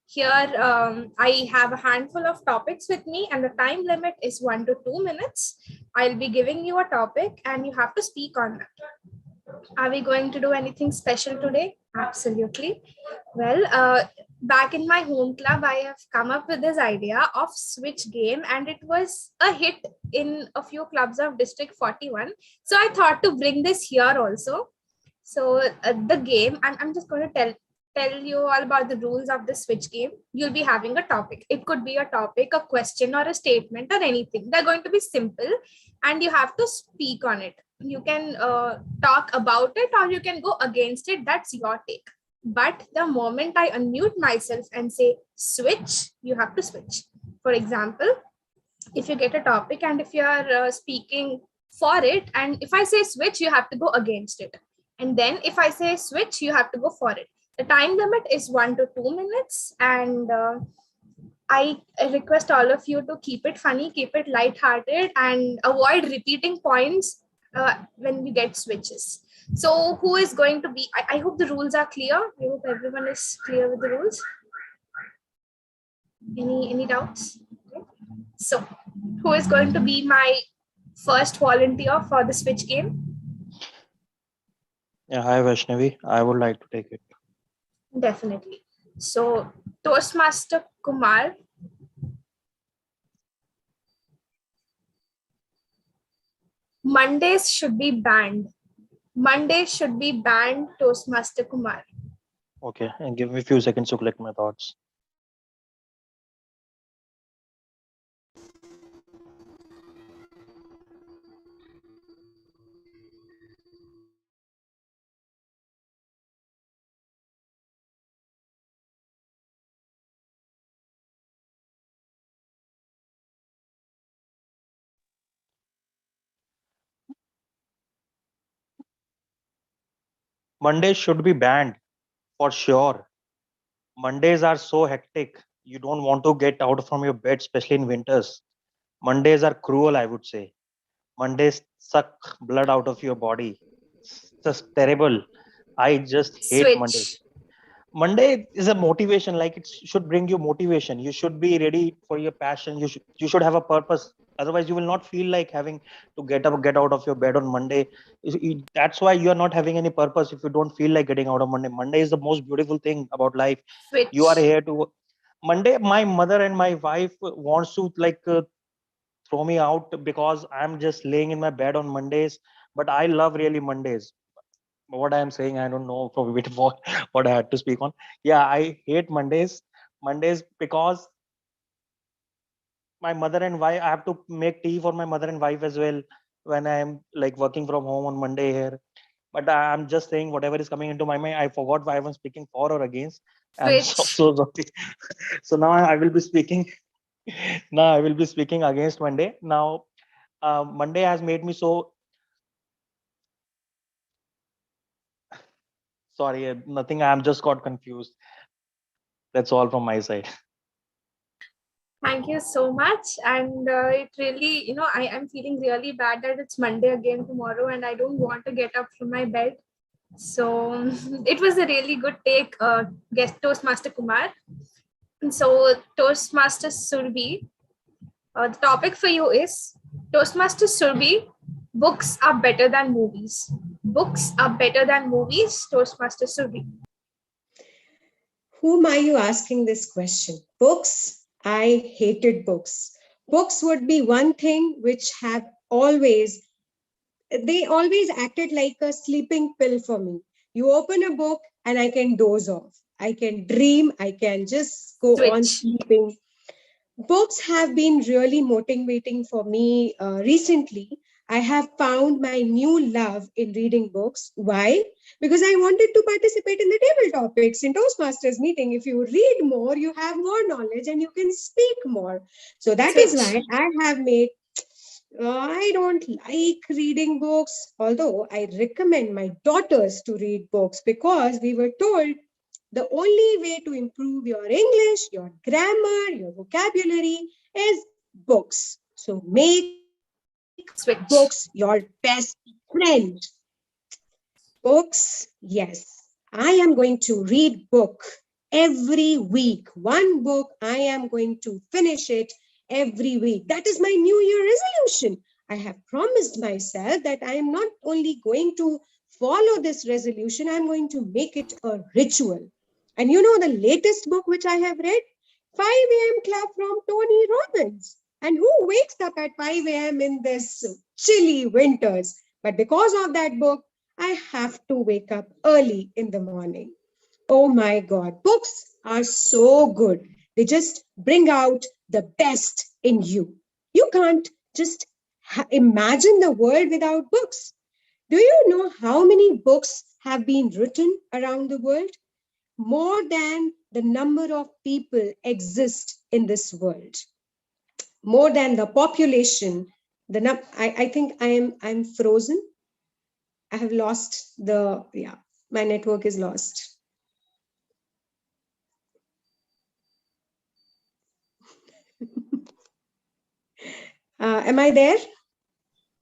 Here, I have a handful of topics with me, and the time limit is 1 to 2 minutes. I'll be giving you a topic, and you have to speak on that. Are we going to do anything special today? Absolutely. Well, back in my home club, I have come up with this idea of switch game, and it was a hit in a few clubs of District 41. So I thought to bring this here also. So the game, I'm just going to tell tell you all about the rules of the switch game. You'll be having a topic. It could be a topic, a question, or a statement, or anything. They're going to be simple, and you have to speak on it. You can talk about it, or you can go against it. That's your take. But the moment I unmute myself and say switch, you have to switch. For example, if you get a topic and if you are speaking for it, and if I say switch, you have to go against it. And then if I say switch, you have to go for it. The time limit is 1 to 2 minutes. And I request all of you to keep it funny, keep it lighthearted, and avoid repeating points when you get switches. So who is going to be, I hope the rules are clear. I hope everyone is clear with the rules. Any doubts? Okay. So who is going to be my first volunteer for the switch game? Yeah, hi Vaishnavi. I would like to take it. Definitely. So Toastmaster Kumar. Mondays should be banned. Mondays should be banned, Toastmaster Kumar. Okay, and give me a few seconds to collect my thoughts. Mondays should be banned for sure. Mondays are so hectic. You don't want to get out from your bed, especially in winters. Mondays are cruel, I would say. Mondays suck blood out of your body. It's just terrible. I just hate Mondays. Switch. Monday is a motivation, like it should bring you motivation. You should be ready for your passion. You should have a purpose. Otherwise, you will not feel like having to get out of your bed on Monday. That's why you are not having any purpose if you don't feel like getting out of Monday. Monday is the most beautiful thing about life. You are Switch. here to Monday. My mother and my wife wants to throw me out because I'm just laying in my bed on Mondays. But I love really Mondays. What I am saying, I don't know probably what I had to speak on. Yeah, I hate Mondays. Mondays because my mother and wife, I have to make tea for my mother and wife as well when I am like working from home on Monday here. But I'm just saying whatever is coming into my mind. I forgot why I was speaking for or against. I'm so Switch. sorry. So now I will be speaking. Now I will be speaking against Monday. Now Monday has made me so sorry. Nothing. I'm just got confused. That's all from my side. Thank you so much. And it really, I am feeling really bad that it's Monday again tomorrow and I don't want to get up from my bed. So it was a really good take, guest Toastmaster Kumar. And so Toastmaster Surbi, the topic for you is Toastmaster Surbi, books are better than movies. Books are better than movies, Toastmaster Surbi. Whom are you asking this question? Books? I hated books. Books would be one thing which have always, they always acted like a sleeping pill for me. You open a book and I can doze off. I can dream. I can just go on Switch. sleeping. Books have been really motivating for me recently. I have found my new love in reading books. Why? Because I wanted to participate in the table topics in Toastmasters meeting. If you read more, you have more knowledge and you can speak more. So that is Switch. why I have made I don't like reading books, although I recommend my daughters to read books because we were told the only way to improve your English, your grammar, your vocabulary is books. So make Switch. books your best friend. Books, yes. I am going to read book every week. One book, I am going to finish it every week. That is my New Year resolution. I have promised myself that I am not only going to follow this resolution, I'm going to make it a ritual. And you know the latest book which I have read? 5 a.m. Club from Tony Robbins. And who wakes up at 5 a.m. in this chilly winters? But because of that book, I have to wake up early in the morning. Oh my God, books are so good. They just bring out the best in you. You can't just imagine the world without books. Do you know how many books have been written around the world? More than the number of people exist in this world. More than the population. I think I'm frozen. I have lost my network is lost. Am I there?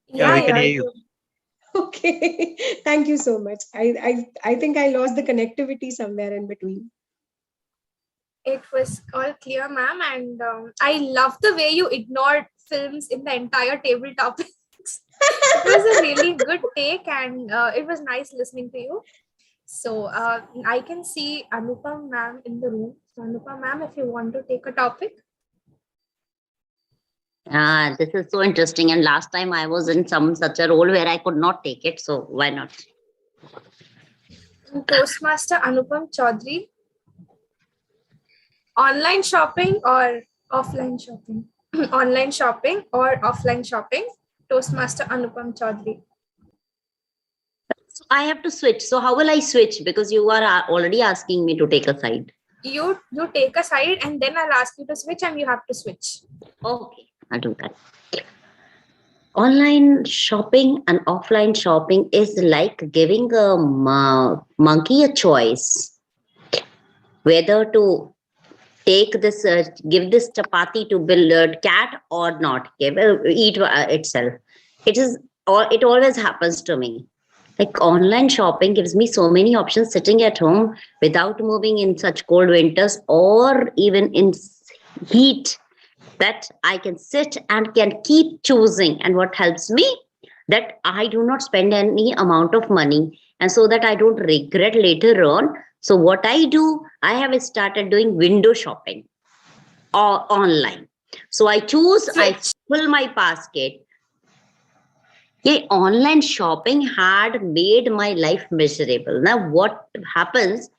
Yeah, we can hear you. Okay, thank you so much. I think I lost the connectivity somewhere in between. It was all clear, ma'am, and I love the way you ignored films in the entire table topics. It was a really good take, and it was nice listening to you. So I can see Anupam ma'am in the room. So Anupam ma'am, if you want to take a topic. This is so interesting. And last time I was in such a role where I could not take it. So why not? Toastmaster Anupam Chaudhary. Online shopping or offline shopping? Online shopping or offline shopping? Toastmaster Anupam Chaudhary. So I have to switch. So how will I switch? Because you are already asking me to take a side. You take a side and then I'll ask you to switch and you have to switch. Okay, I'll do that. Online shopping and offline shopping is like giving a monkey a choice whether to take this, give this chapati to build cat or not, eat itself. It always happens to me. Like online shopping gives me so many options sitting at home without moving in such cold winters or even in heat, that I can sit and can keep choosing. And what helps me, that I do not spend any amount of money, and so that I don't regret later on. So what I do, I have started doing window shopping or online. So I choose, I fill my basket. Yeah, online shopping had made my life miserable. Now what happens,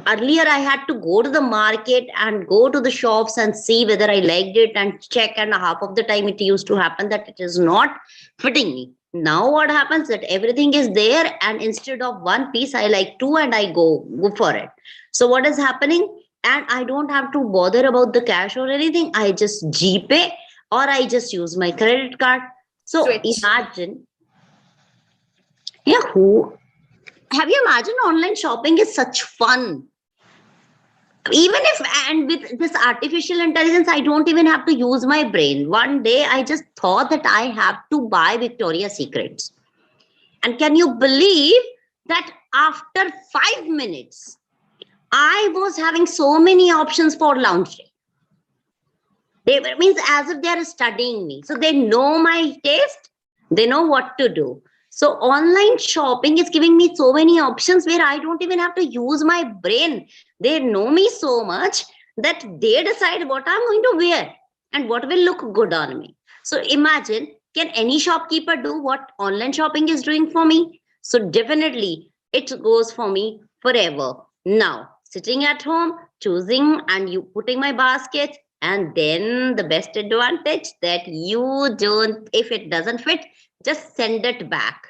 earlier I had to go to the market and go to the shops and see whether I liked it and check, and half of the time it used to happen that it is not fitting me. Now what happens, that everything is there, and instead of one piece I like two and I go for it. So what is happening, and I don't have to bother about the cash or anything. I just GPay or I just use my credit card. So imagine, have you imagined online shopping is such fun? Even if, and with this artificial intelligence, I don't even have to use my brain. One day I just thought that I have to buy Victoria's Secrets. And can you believe that after 5 minutes, I was having so many options for lingerie. Means as if they are studying me. So they know my taste, they know what to do. So online shopping is giving me so many options where I don't even have to use my brain. They know me so much that they decide what I'm going to wear and what will look good on me. So imagine, can any shopkeeper do what online shopping is doing for me? So definitely it goes for me forever. Now, sitting at home, choosing and you putting my basket, and then the best advantage that you don't, if it doesn't fit, just send it back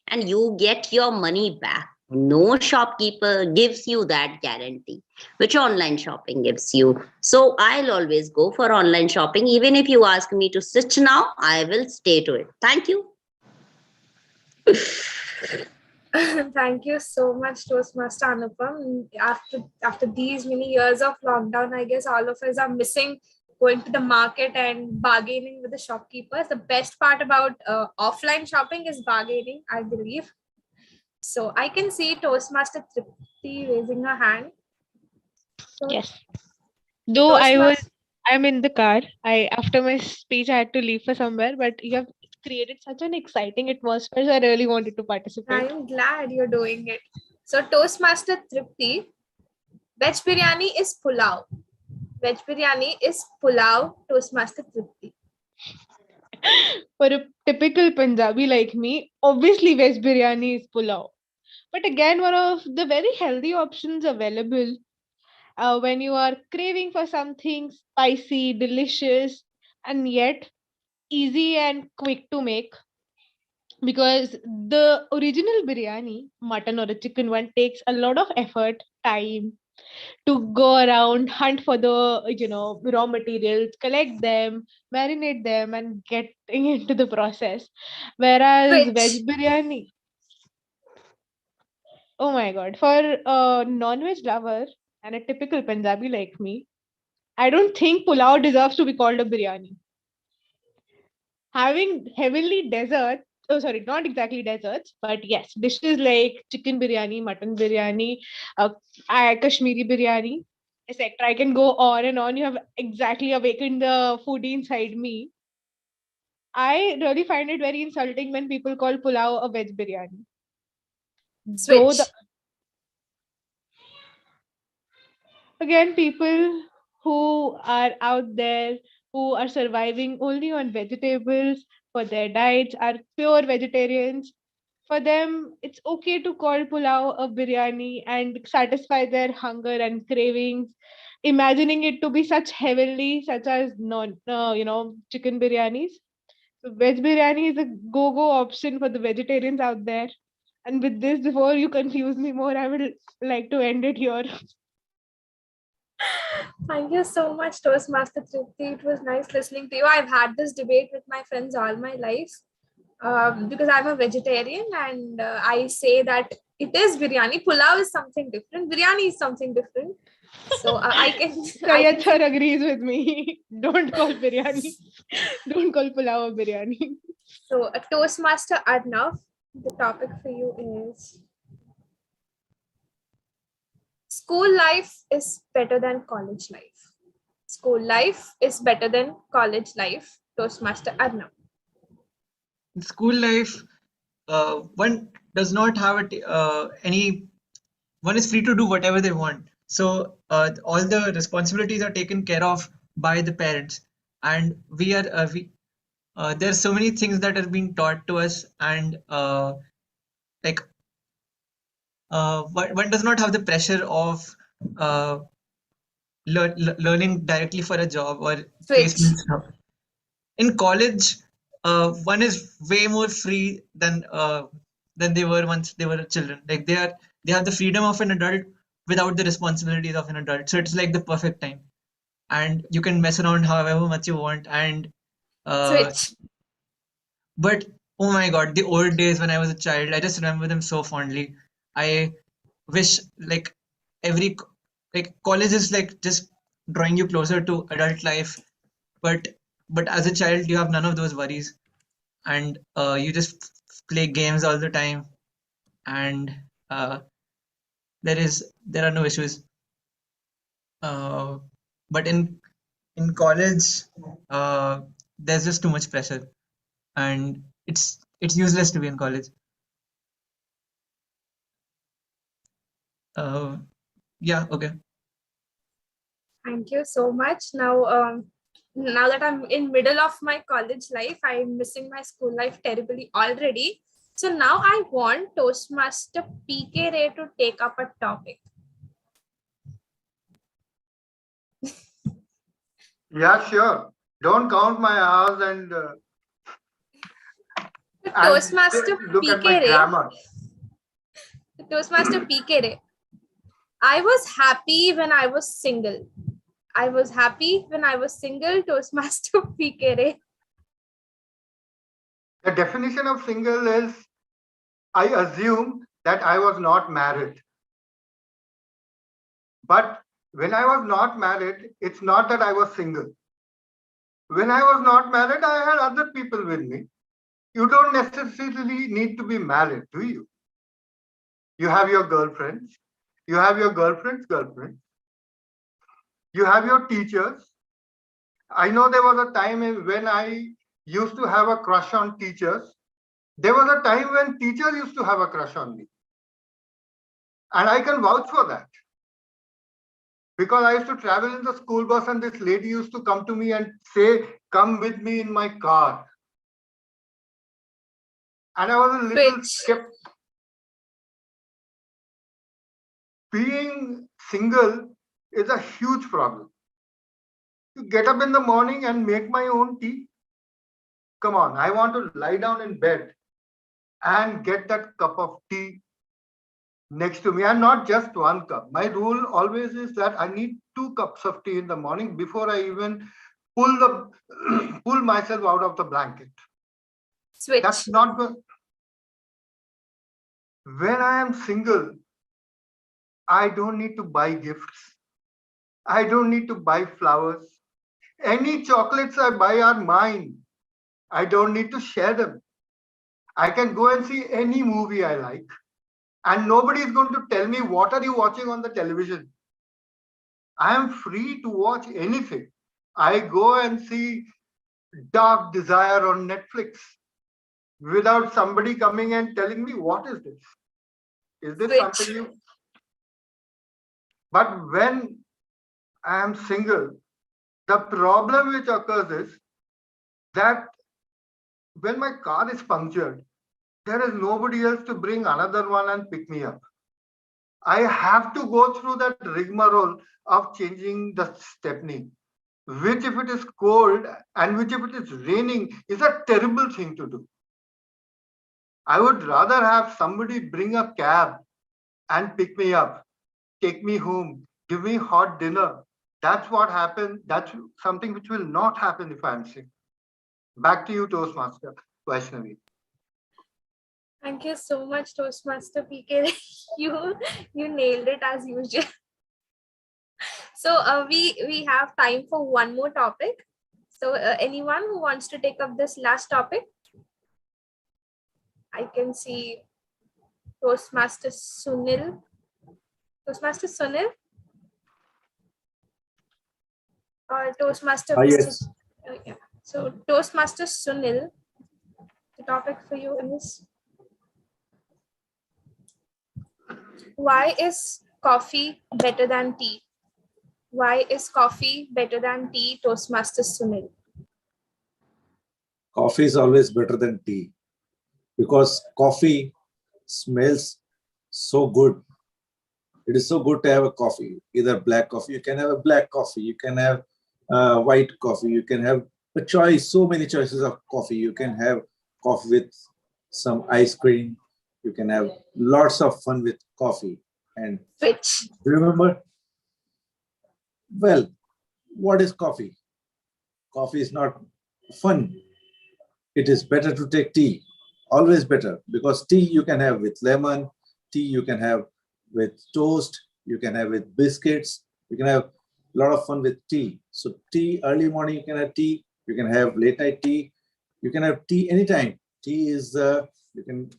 and you get your money back. No shopkeeper gives you that guarantee, which online shopping gives you. So I'll always go for online shopping. Even if you ask me to switch now, I will stay to it. Thank you. Thank you so much, Toastmaster Anupam. After these many years of lockdown, I guess all of us are missing going to the market and bargaining with the shopkeepers. The best part about offline shopping is bargaining, I believe. So I can see Toastmaster Tripti raising her hand. So, yes. Though I'm in the car. After my speech, I had to leave for somewhere, but you have created such an exciting atmosphere, so I really wanted to participate. I'm glad you're doing it. So Toastmaster Tripti, veg biryani is pulao. Veg biryani is pulao, Toastmaster Tripti. For a typical Punjabi like me, obviously veg biryani is pulao. but again, one of the very healthy options available when you are craving for something spicy, delicious, and yet easy and quick to make. Because the original biryani, mutton or a chicken one, takes a lot of effort, time to go around, hunt for the raw materials, collect them, marinate them, and getting into the process. Whereas Which veg biryani, oh my god, for a non-veg lover and a typical Punjabi like me, I don't think pulao deserves to be called a biryani. Having heavenly desserts, oh sorry, not exactly desserts, but yes, dishes like chicken biryani, mutton biryani, uh, Kashmiri biryani, etc. I can go on and on. You have exactly awakened the foodie inside me. I really find it very insulting when people call pulao a veg biryani. Though the switch. again, people who are out there who are surviving only on vegetables for their diets are pure vegetarians. For them, it's okay to call pulao a biryani and satisfy their hunger and cravings, imagining it to be such heavenly, such as chicken biryanis. So veg biryani is a go-go option for the vegetarians out there. And with this, before you confuse me more, I would like to end it here. Thank you so much, Toastmaster Tripti. It was nice listening to you. I've had this debate with my friends all my life because I'm a vegetarian and I say that it is biryani. Pulao is something different. Biryani is something different. So I can I Syed can sir agrees with me. Don't call biryani. Don't call pulao a biryani. so a Toastmaster Arnav. The topic for you is school life is better than college life. School life is better than college life. Toastmaster Arnav. In school life, one does not have any. One is free to do whatever they want. So all the responsibilities are taken care of by the parents, and there's so many things that are being taught to us, and like one does not have the pressure of uh, learning directly for a job or Switch. placement stuff. In college, one is way more free than they were once they were children. Like they have the freedom of an adult without the responsibilities of an adult. So it's like the perfect time, and you can mess around however much you want. And uh, Switch. but oh my god, the old days when I was a child, I just remember them so fondly. I wish like every like college is like just drawing you closer to adult life, but as a child you have none of those worries, and you just play games all the time, and uh, there are no issues. Uh, but in college, there's just too much pressure, and it's useless to be in college. Uh, yeah, okay. Thank you so much. Now that I'm in middle of my college life, I'm missing my school life terribly already. So now I want Toastmaster PK Ray to take up a topic. Yeah, sure. Don't count my hours and Toastmaster look at my PK Ray. grammar. Toastmaster PK Ray. I was happy when I was single. I was happy when I was single. Toastmaster PK Ray. The definition of single is I assume that I was not married. But when I was not married, it's not that I was single. When I was not married, I had other people with me. You don't necessarily need to be married, do you? You have your girlfriends. You have your girlfriend's girlfriend. You have your teachers. I know there was a time when I used to have a crush on teachers. There was a time when teachers used to have a crush on me. And I can vouch for that. Because I used to travel in the school bus and this lady used to come to me and say, come with me in my car. And I was a little being single is a huge problem. To get up in the morning and make my own tea. Come on, I want to lie down in bed and get that cup of tea next to me, and not just one cup. My rule always is that I need 2 cups of tea in the morning before I even pull myself out of the blanket. Switch. That's not good. When I am single, I don't need to buy gifts. I don't need to buy flowers. Any chocolates I buy are mine. I don't need to share them. I can go and see any movie I like, and nobody is going to tell me what are you watching on the television. I am free to watch anything. I go and see Dark Desire on Netflix without somebody coming and telling me, what is this? Is this something new? But when I am single, the problem which occurs is that when my car is punctured, there is nobody else to bring another one and pick me up. I have to go through that rigmarole of changing the stepney, which if it is cold and which if it is raining is a terrible thing to do. I would rather have somebody bring a cab and pick me up, take me home, give me hot dinner. That's what happened. That's something which will not happen if I'm sick. Back to you, Toastmaster Vaishnavi. Thank you so much, Toastmaster PK. you nailed it as usual. So we have time for one more topic. So anyone who wants to take up this last topic? I can see Toastmaster Sunil. Toastmaster Sunil? Or Toastmaster Yes. yeah. So Toastmaster Sunil, the topic for you is, why is coffee better than tea? Why is coffee better than tea, Toastmaster Sunil? Coffee is always better than tea because coffee smells so good. It is so good to have a coffee, either black coffee. You can have a black coffee. You can have white coffee. You can have a choice, so many choices of coffee. You can have coffee with some ice cream. You can have lots of fun with coffee. And Which? remember, well, what is coffee? Coffee is not fun. It is better to take tea, always better, because tea you can have with lemon, tea you can have with toast, you can have with biscuits, you can have a lot of fun with tea. So tea, early morning you can have tea, you can have late night tea, you can have tea anytime. Tea is, you can,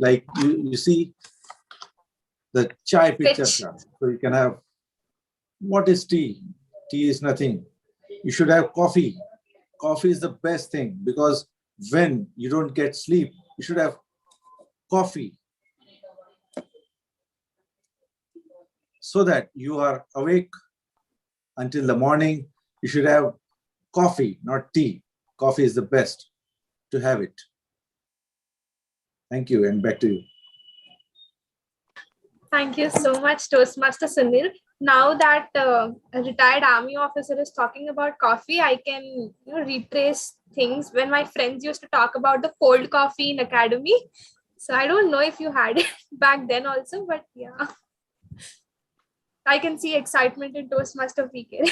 like you see the chai picture. So you can have, what is tea? Tea is nothing. You should have coffee. Coffee is the best thing because when you don't get sleep, you should have coffee so that you are awake until the morning. You should have coffee, not tea. Coffee is the best to have it. Thank you, and back to you. Thank you so much, Toastmaster Sunil. Now that a retired army officer is talking about coffee, I can retrace things when my friends used to talk about the cold coffee in academy. So I don't know if you had it back then also, but yeah. I can see excitement in Toastmaster PK.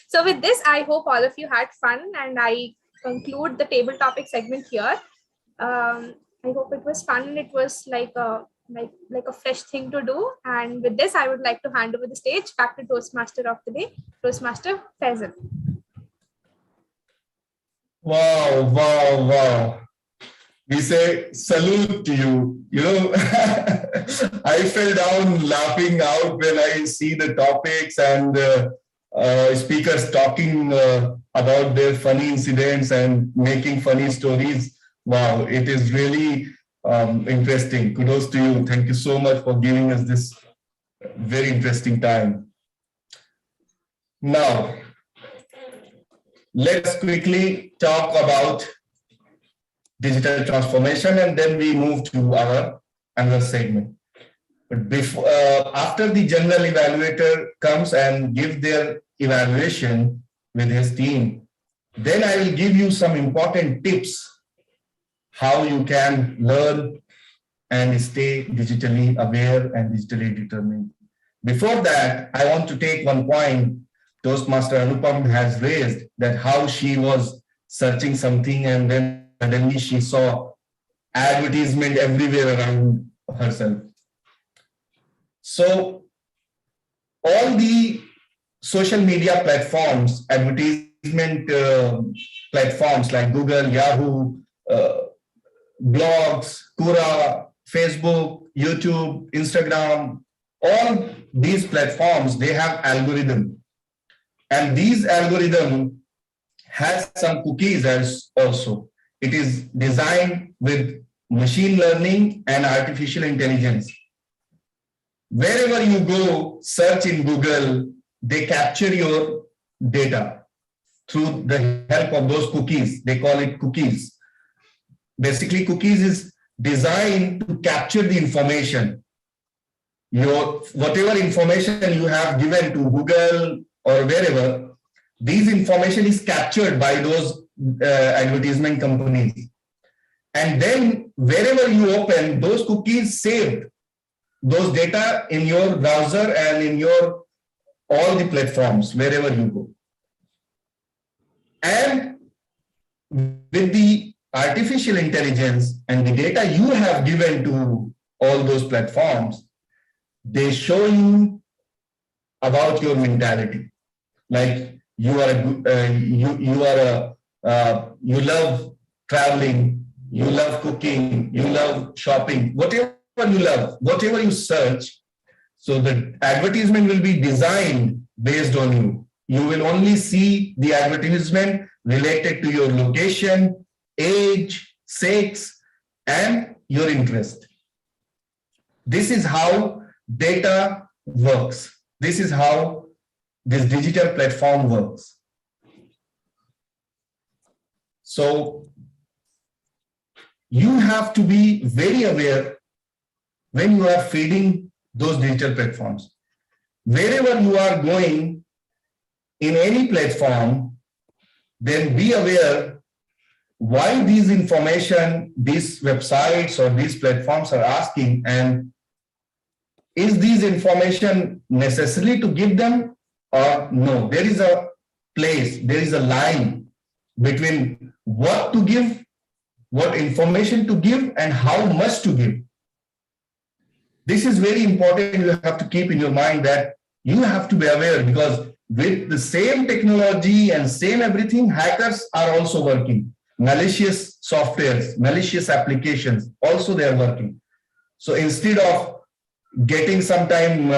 So with this, I hope all of you had fun, and I conclude the table topic segment here. I hope it was fun and it was like a fresh thing to do. And with this, I would like to hand over the stage back to Toastmaster of the day, Toastmaster Faisal. Wow, wow, wow. We say salute to you. You know, I fell down laughing out when I see the topics and speakers talking about their funny incidents and making funny stories. Wow, it is really interesting. Kudos to you. Thank you so much for giving us this very interesting time. Now, let's quickly talk about digital transformation, and then we move to our another segment. But before, after the general evaluator comes and give their evaluation with his team, then I will give you some important tips how you can learn and stay digitally aware and digitally determined. Before that, I want to take one point Toastmaster Anupam has raised, that how she was searching something and then suddenly she saw advertisement everywhere around herself. So all the social media platforms, advertisement platforms like Google, Yahoo, blogs, Quora, Facebook, YouTube, Instagram, all these platforms, they have algorithm. And these algorithm has some cookies as also. It is designed with machine learning and artificial intelligence. Wherever you go, search in Google, they capture your data through the help of those cookies. They call it cookies. Basically, cookies is designed to capture the information. Whatever information you have given to Google or wherever, these information is captured by those advertisement companies. And then wherever you open, those cookies saved those data in your browser and in your all the platforms, wherever you go. And with the artificial intelligence and the data you have given to all those platforms, they show you about your mentality. Like you love traveling, you love cooking, you love shopping, whatever you love, whatever you search. So the advertisement will be designed based on you. You will only see the advertisement related to your location, age, sex, and your interest. This is how data works. This is how this digital platform works. So you have to be very aware when you are feeding those digital platforms. Wherever you are going in any platform, then be aware why these information, these websites or these platforms are asking, and is these information necessary to give them or no? There is a place, there is a line between what to give, what information to give, and how much to give. This is very important. You have to keep in your mind that you have to be aware, because with the same technology and same everything, hackers are also working. Malicious softwares, malicious applications, also they are working. So instead of getting sometime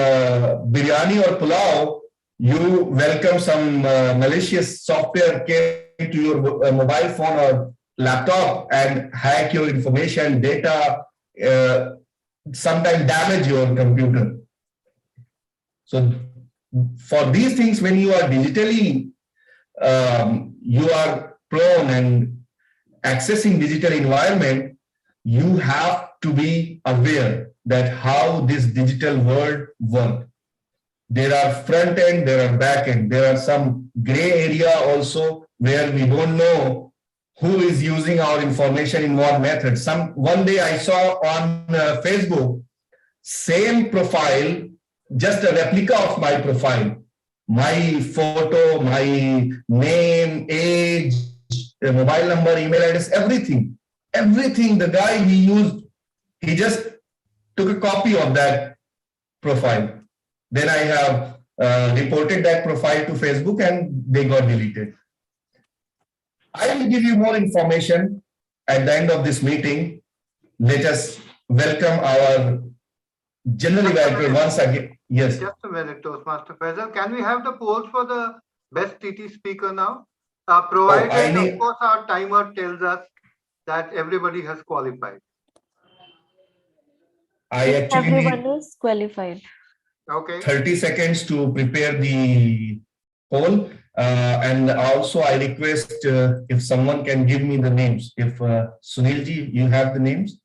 biryani or pulao, you welcome some malicious software came to your mobile phone or laptop and hack your information, data, sometimes damage your computer. So for these things, when you are digitally, you are prone and accessing digital environment, you have to be aware that how this digital world works. There are front end, there are back end, there are some gray area also where we don't know who is using our information in what method. One day I saw on Facebook, same profile, just a replica of my profile, my photo, my name, age, mobile number, email address, everything. The guy he used, he just took a copy of that profile. Then I have reported that profile to Facebook and they got deleted. I will give you more information at the end of this meeting. Let us welcome our general evaluator once again. Yes. Just a minute, Toastmaster Faisal. Can we have the polls for the best TT speaker now? Provided, of course, our timer tells us that everybody has qualified. I actually Everyone is qualified. Okay. 30 seconds to prepare the poll. And also I request if someone can give me the names. If Sunilji, you have the names?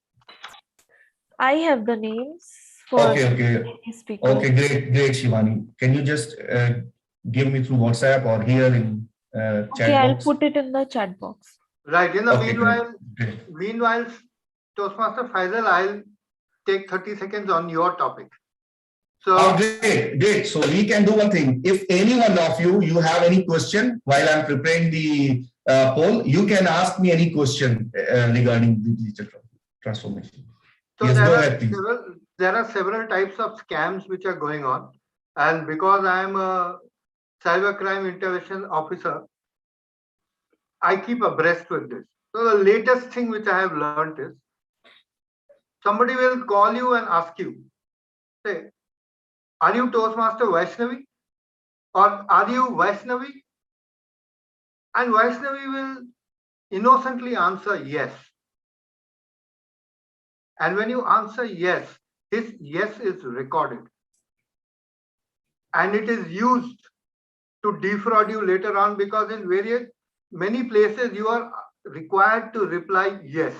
I have the names. for Okay. speakers. Okay, great, Shivani. Can you just give me through WhatsApp or here in Okay, chat I'll box? put it in the chat box. Right. In the Okay, great. meanwhile, Toastmaster Faisal, I'll take 30 seconds on your topic. So Great. So we can do one thing. If any one of you have any question while I'm preparing the poll, you can ask me any question regarding the digital transformation. So yes, go ahead, please. There are several types of scams which are going on. And because I am a cybercrime intervention officer, I keep abreast with this. So the latest thing which I have learned is somebody will call you and ask you, say, are you Toastmaster Vaishnavi? Or are you Vaishnavi? And Vaishnavi will innocently answer yes. And when you answer yes, this yes is recorded. And it is used to defraud you later on, because in many places you are required to reply yes.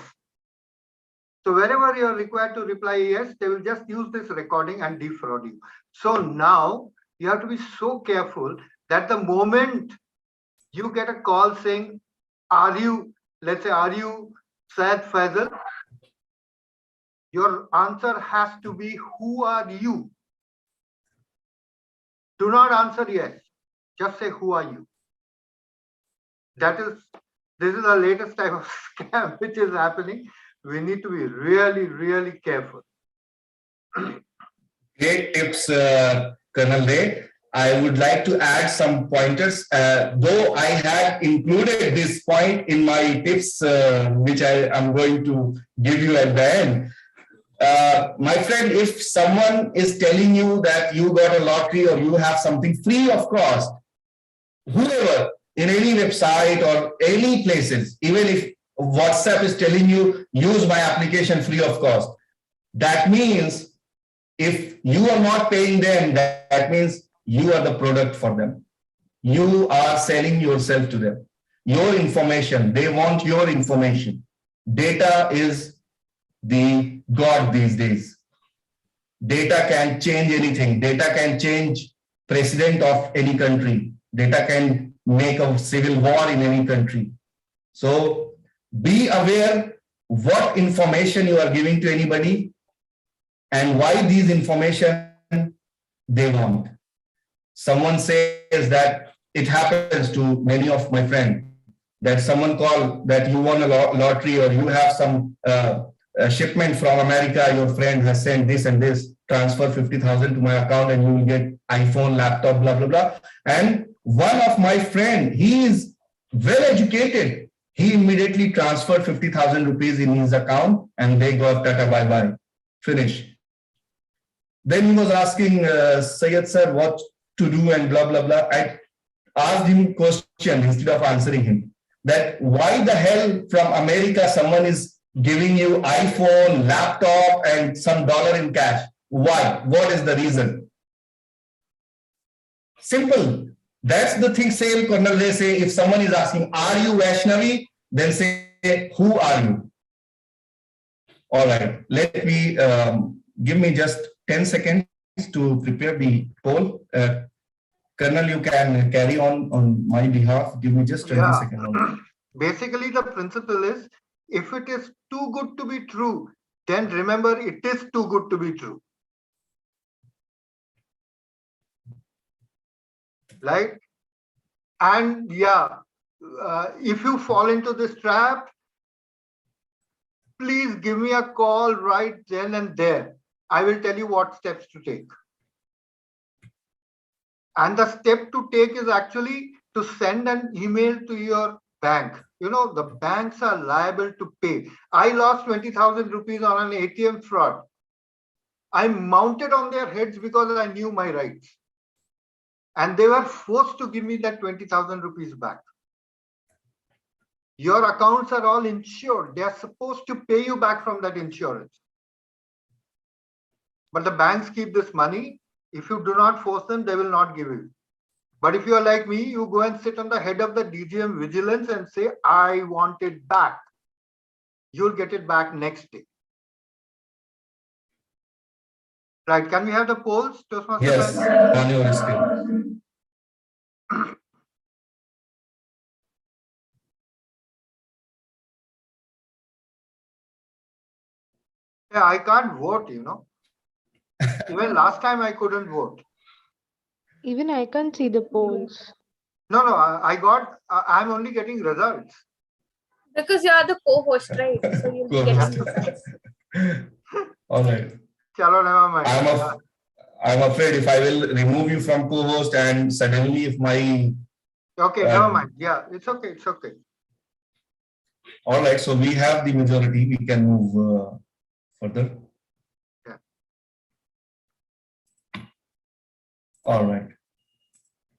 So wherever you are required to reply yes, they will just use this recording and defraud you. So now you have to be so careful that the moment you get a call saying, let's say, are you Syed Faisal? Your answer has to be, who are you? Do not answer yes. Just say, who are you? This is the latest type of scam which is happening. We need to be really, really careful. Great tips, Colonel Ray. I would like to add some pointers, though I had included this point in my tips, which I am going to give you at the end. My friend, if someone is telling you that you got a lottery or you have something free of cost, whoever, in any website or any places, even if WhatsApp is telling you, use my application free of cost, that means if you are not paying them, that means you are the product for them. You are selling yourself to them. Your information, they want your information. Data is the God these days. Data can change anything. Data can change president of any country. Data can make a civil war in any country. So be aware what information you are giving to anybody and why these information they want. Someone says that it happens to many of my friends that someone call that you won a lottery or you have some shipment from America, your friend has sent this and this, transfer 50,000 to my account and you will get iPhone, laptop, blah, blah, blah. And one of my friend, he is well educated. He immediately transferred 50,000 rupees in his account and they got tata bye-bye, finish. Then he was asking Syed sir what to do and blah, blah, blah. I asked him a question instead of answering him, that why the hell from America someone is giving you iPhone, laptop and some dollar in cash? Why? What is the reason? Simple. That's the thing. Same Colonel Ray say, if someone is asking, are you Vaishnavi? Then say, who are you? All right. Let me, give me just 10 seconds to prepare the poll. Colonel, you can carry on my behalf. Give me just 20 seconds. Basically, the principle is, if it is too good to be true, then remember it is too good to be true. Right? And if you fall into this trap, please give me a call right then and there. I will tell you what steps to take. And the step to take is actually to send an email to your bank. You know, the banks are liable to pay. I lost 20,000 rupees on an ATM fraud. I mounted on their heads because I knew my rights. And they were forced to give me that 20,000 rupees back. Your accounts are all insured. They are supposed to pay you back from that insurance. But the banks keep this money. If you do not force them, they will not give you. But if you are like me, you go and sit on the head of the DGM vigilance and say, I want it back. You'll get it back next day. Right. Can we have the polls, Toastmaster? Yes, on your screen. Yeah, I can't vote, you know. Even last time I couldn't vote. Even I can't see the polls. No, I'm only getting results. Because you are the co-host, right? So you'll be getting Co-host. All right. Chalo, never mind. I'm afraid if I will remove you from co-host and suddenly if my... Okay, never mind. Yeah, it's okay. It's okay. All right. So we have the majority. We can move further. Yeah. All right.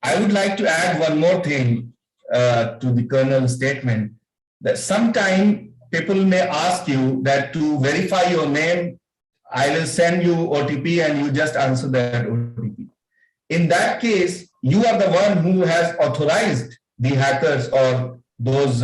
I would like to add one more thing to the Colonel's statement, that sometime people may ask you that to verify your name, I will send you OTP and you just answer that OTP. In that case, you are the one who has authorized the hackers or those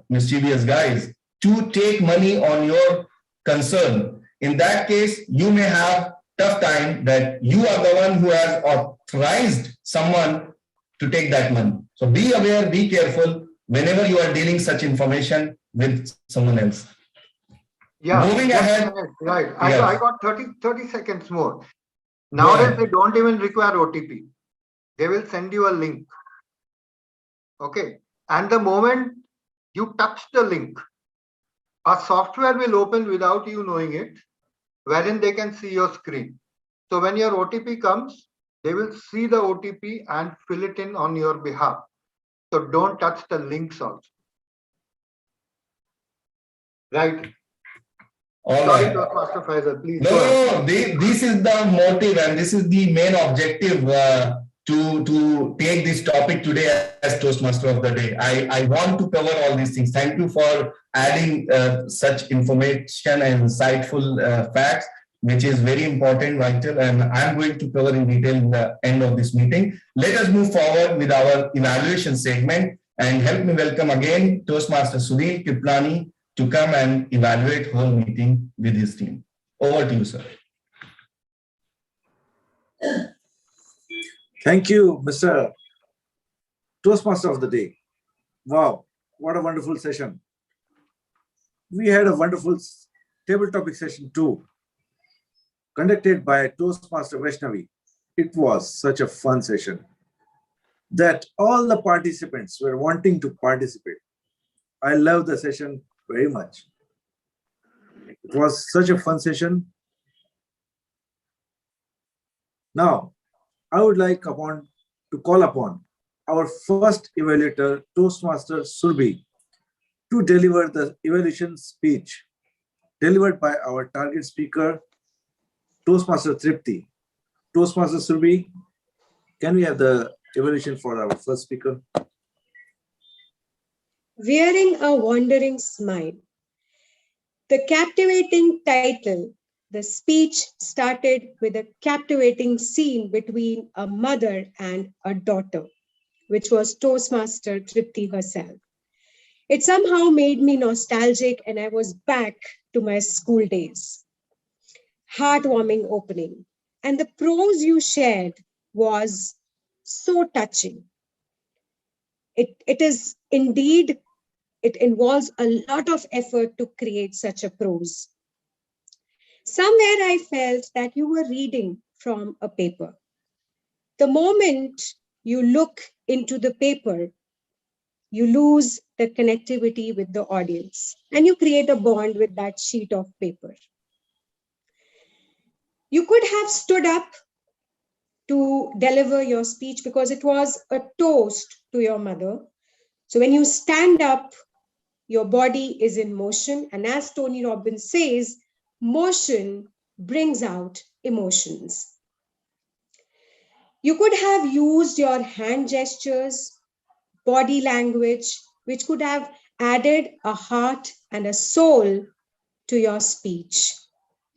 mischievous guys to take money on your concern. In that case, you may have tough time that you are the one who has authorized someone to take that money. So be aware, be careful whenever you are dealing such information with someone else. Yeah. Moving ahead. Right. Yes. I got 30 seconds more. Nowadays, they don't even require OTP. They will send you a link. Okay. And the moment you touch the link, a software will open without you knowing it, wherein they can see your screen. So when your OTP comes, they will see the OTP and fill it in on your behalf. So don't touch the links also. Right. All Sorry, right. Toastmaster Faisal, please. No, this is the motive and this is the main objective to take this topic today as Toastmaster of the Day. I want to cover all these things. Thank you for adding such information and insightful facts, which is very important, vital, and I'm going to cover in detail in the end of this meeting. Let us move forward with our evaluation segment and help me welcome again Toastmaster Sunni Kriplani to come and evaluate whole meeting with his team. Over to you, sir. Thank you, Mr. Toastmaster of the Day. Wow, what a wonderful session. We had a wonderful table topic session too, conducted by Toastmaster Vaishnavi. It was such a fun session that all the participants were wanting to participate. I love the session very much. It was such a fun session. Now, I would like to call upon our first evaluator, Toastmaster Surbi, to deliver the evaluation speech delivered by our target speaker, Toastmaster Tripti. Toastmaster Surbi, can we have the evaluation for our first speaker? Wearing a wandering smile. The captivating title, the speech started with a captivating scene between a mother and a daughter, which was Toastmaster Tripti herself. It somehow made me nostalgic and I was back to my school days. Heartwarming opening. And the prose you shared was so touching. It is indeed, it involves a lot of effort to create such a prose. Somewhere I felt that you were reading from a paper. The moment you look into the paper, you lose the connectivity with the audience and you create a bond with that sheet of paper. You could have stood up to deliver your speech because it was a toast to your mother. So when you stand up, your body is in motion. And as Tony Robbins says, motion brings out emotions. You could have used your hand gestures, body language, which could have added a heart and a soul to your speech,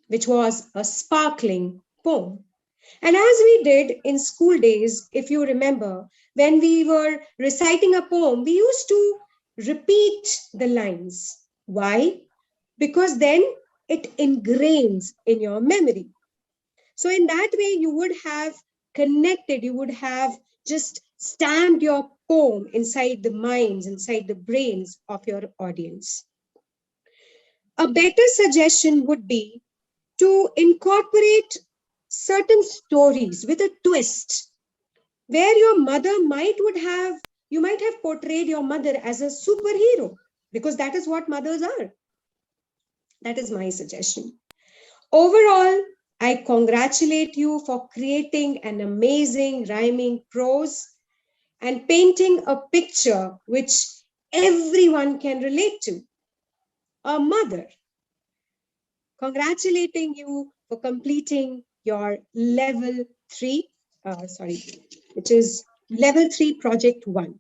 which was a sparkling poem. And as we did in school days, if you remember, when we were reciting a poem, we used to repeat the lines. Why? Because then it ingrains in your memory. So in that way, you would have connected, you would have just stamped your poem inside the minds, inside the brains of your audience. A better suggestion would be to incorporate certain stories with a twist, where your mother you might have portrayed your mother as a superhero, because that is what mothers are. That is my suggestion. Overall, I congratulate you for creating an amazing rhyming prose and painting a picture which everyone can relate to. A mother. Congratulating you for completing your level 3, which is level 3 project 1.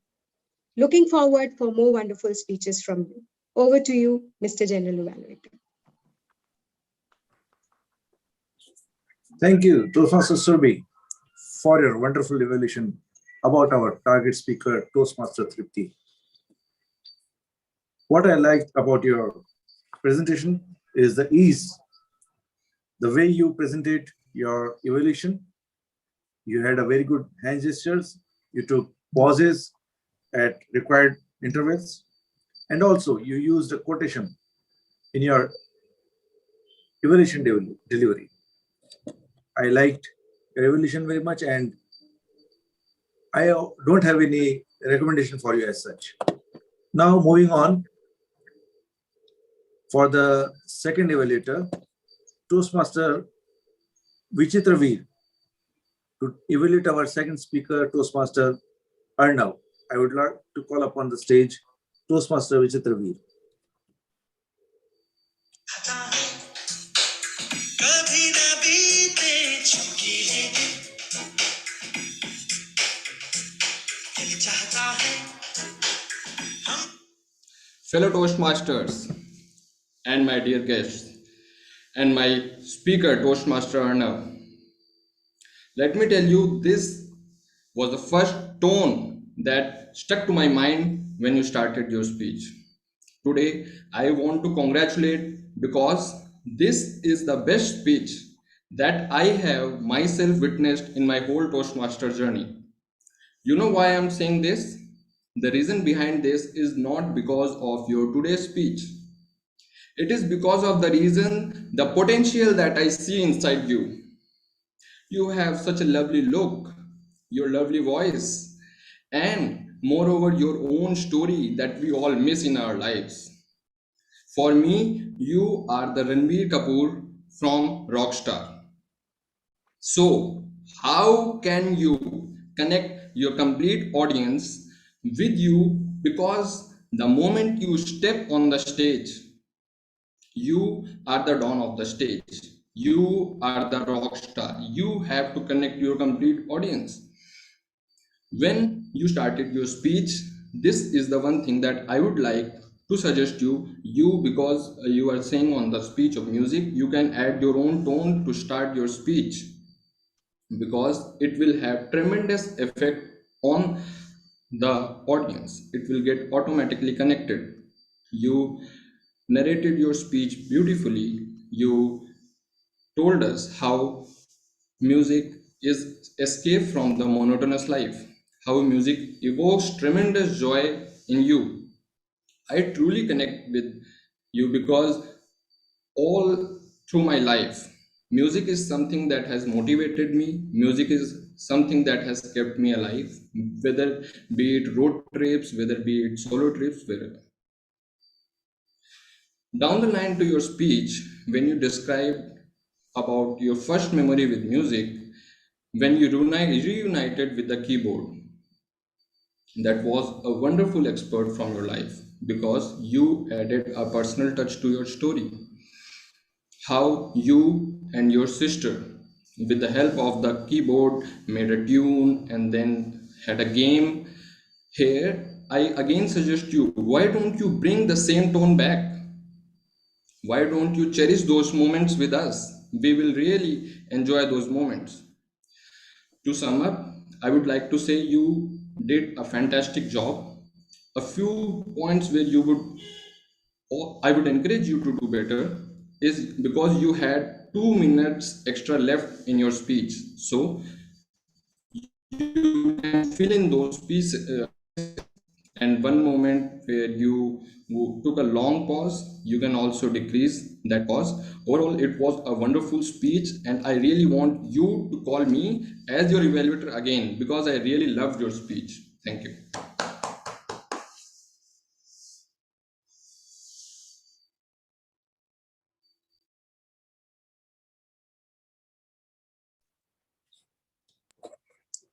Looking forward for more wonderful speeches from you. Over to you, Mr. General Evaluator. Thank you, Toastmaster Surbi, for your wonderful evaluation about our target speaker, Toastmaster Tripti. What I liked about your presentation is the ease, the way you presented your evaluation. You had a very good hand gestures. You took pauses at required intervals. And also you used a quotation in your evaluation delivery. I liked your evaluation very much, and I don't have any recommendation for you as such. Now moving on, for the second evaluator, Toastmaster Vichitraveer, to evaluate our second speaker, Toastmaster Arnav. I would like to call upon the stage Toastmaster Vichitraveer. Fellow Toastmasters and my dear guests and my speaker Toastmaster Arnav, let me tell you, this was the first tone that stuck to my mind when you started your speech. Today, I want to congratulate because this is the best speech that I have myself witnessed in my whole Toastmaster journey. You know why I'm saying this? The reason behind this is not because of your today's speech. It is because of the potential that I see inside you. You have such a lovely look, your lovely voice, and moreover, your own story that we all miss in our lives. For me, you are the Ranbir Kapoor from Rockstar. So, how can you connect your complete audience with you? Because the moment you step on the stage, you are the dawn of the stage. You are the rock star. You have to connect your complete audience. When you started your speech, this is the one thing that I would like to suggest you because you are saying on the speech of music, you can add your own tone to start your speech, because it will have tremendous effect on the audience. It will get automatically connected. You narrated your speech beautifully. You told us how music is escape from the monotonous life, how music evokes tremendous joy in you. I truly connect with you because all through my life, music is something that has motivated me. Music is something that has kept me alive, whether be it road trips, whether be it solo trips, wherever. Down the line to your speech, when you described about your first memory with music, when you reunited with the keyboard, that was a wonderful expert from your life because you added a personal touch to your story. How you and your sister, with the help of the keyboard, made a tune and then had a game. Here, I again suggest you, why don't you bring the same tone back? Why don't you cherish those moments with us? We will really enjoy those moments. To sum up, I would like to say you did a fantastic job. A few points where you would, or I would encourage you to do better, is because you had 2 minutes extra left in your speech. So you can fill in those pieces, and one moment where you took a long pause, you can also decrease that pause. Overall, it was a wonderful speech, and I really want you to call me as your evaluator again, because I really loved your speech. Thank you.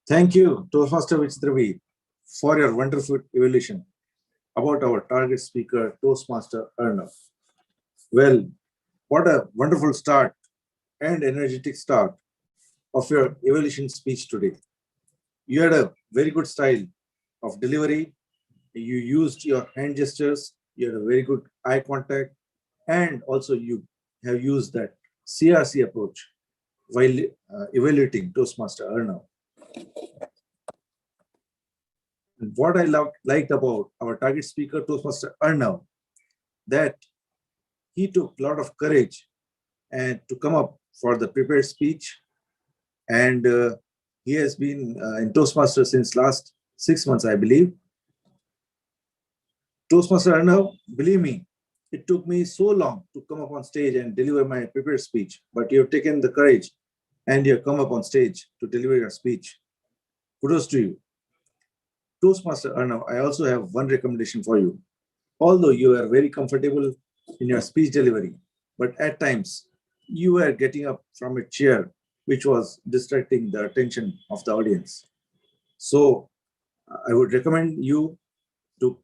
Thank you, Toastmaster Vichitravi, for your wonderful evaluation about our target speaker, Toastmaster Arnav. Well, what a wonderful start and energetic start of your evaluation speech today. You had a very good style of delivery. You used your hand gestures. You had a very good eye contact. And also you have used that CRC approach while evaluating Toastmaster Arnav. What I liked about our target speaker, Toastmaster Arnav, that he took a lot of courage and to come up for the prepared speech. And he has been in Toastmaster since last 6 months, I believe. Toastmaster Arnav, believe me, it took me so long to come up on stage and deliver my prepared speech, but you have taken the courage and you have come up on stage to deliver your speech. Kudos to you. Toastmaster Arnav, I also have one recommendation for you. Although you are very comfortable in your speech delivery, but at times you were getting up from a chair which was distracting the attention of the audience. So I would recommend you to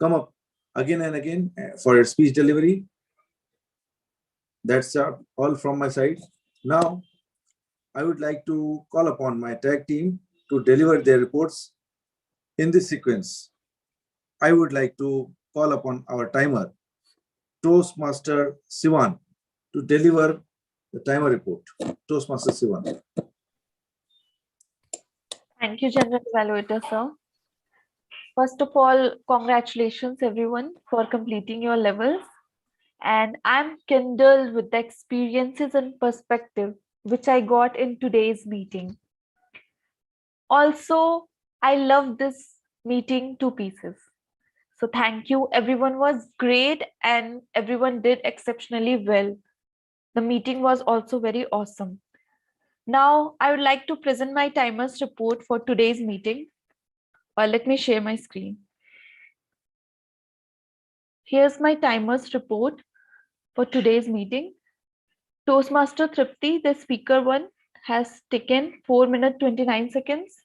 come up again and again for your speech delivery. That's all from my side. Now, I would like to call upon my tag team to deliver their reports in this sequence. I would like to call upon our timer, Toastmaster Sivan, to deliver the timer report. Toastmaster Sivan. Thank you, General Evaluator, sir. First of all, congratulations everyone for completing your levels. And I'm kindled with the experiences and perspective which I got in today's meeting. Also, I love this meeting to pieces. So thank you. Everyone was great and everyone did exceptionally well. The meeting was also very awesome. Now, I would like to present my timers report for today's meeting. Let me share my screen. Here's my timers report for today's meeting. Toastmaster Tripti, the speaker one, has taken 4 minutes 29 seconds.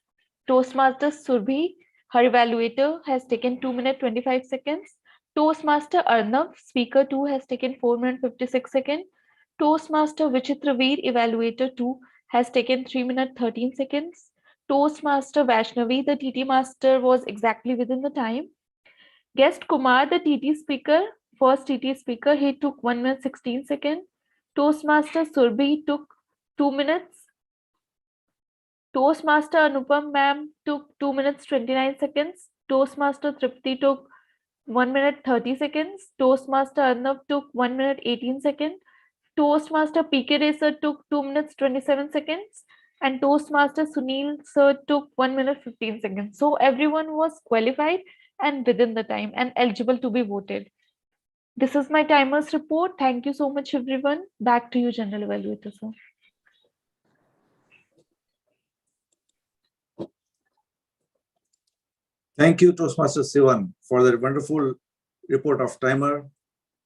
Toastmaster Surbhi, her evaluator, has taken 2 minutes 25 seconds. Toastmaster Arnav, speaker 2, has taken 4 minutes 56 seconds. Toastmaster Vichitraveer, evaluator 2, has taken 3 minutes 13 seconds. Toastmaster Vaishnavi, the TT master, was exactly within the time. Guest Kumar, the TT speaker, first TT speaker, he took 1 minute 16 seconds. Toastmaster Surbhi took 2 minutes. Toastmaster Anupam ma'am took 2 minutes 29 seconds. Toastmaster Tripti took 1 minute 30 seconds. Toastmaster Arnav took 1 minute 18 seconds. Toastmaster PK Ray sir took 2 minutes 27 seconds. And Toastmaster Sunil sir took 1 minute 15 seconds. So everyone was qualified and within the time and eligible to be voted. This is my timers report. Thank you so much, everyone. Back to you, General Evaluator, sir. Thank you, Toastmaster Sivan, for that wonderful report of timer,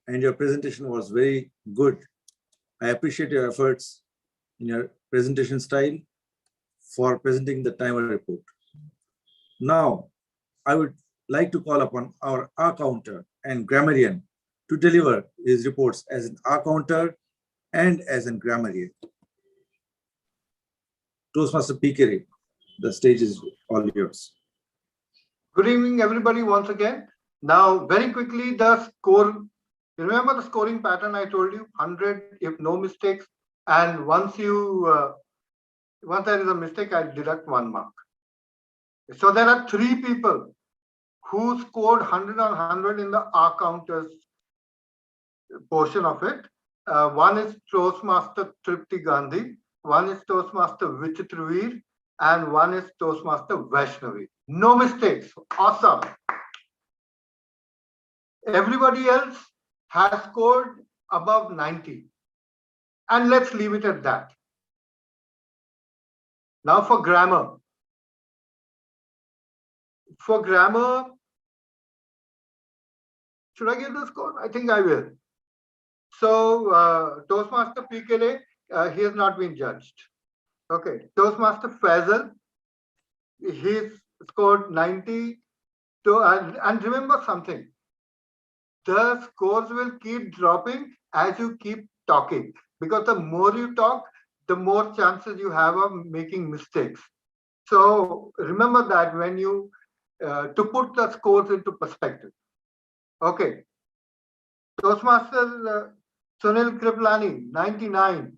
and your presentation was very good. I appreciate your efforts in your presentation style for presenting the timer report. Now, I would like to call upon our R-counter and grammarian to deliver his reports as an R-counter and as a grammarian. Toastmaster PK, the stage is all yours. Good evening, everybody, once again. Now, very quickly, the score. Remember the scoring pattern I told you? 100 if no mistakes. And once there is a mistake, I deduct 1 mark. So there are 3 people who scored 100 on 100 in the R counters portion of it. One is Toastmaster Tripti Gandhi, one is Toastmaster Vichitravir, and one is Toastmaster Vaishnavi. No mistakes. Awesome. Everybody else has scored above 90. And let's leave it at that. Now for grammar. For grammar, should I give the score? I think I will. So Toastmaster PKL, he has not been judged. Okay. Toastmaster Faisal, he's scored 90. And remember something, the scores will keep dropping as you keep talking, because the more you talk, the more chances you have of making mistakes. So remember that when you to put the scores into perspective. Okay. Toastmaster Sunil Kriplani, 99.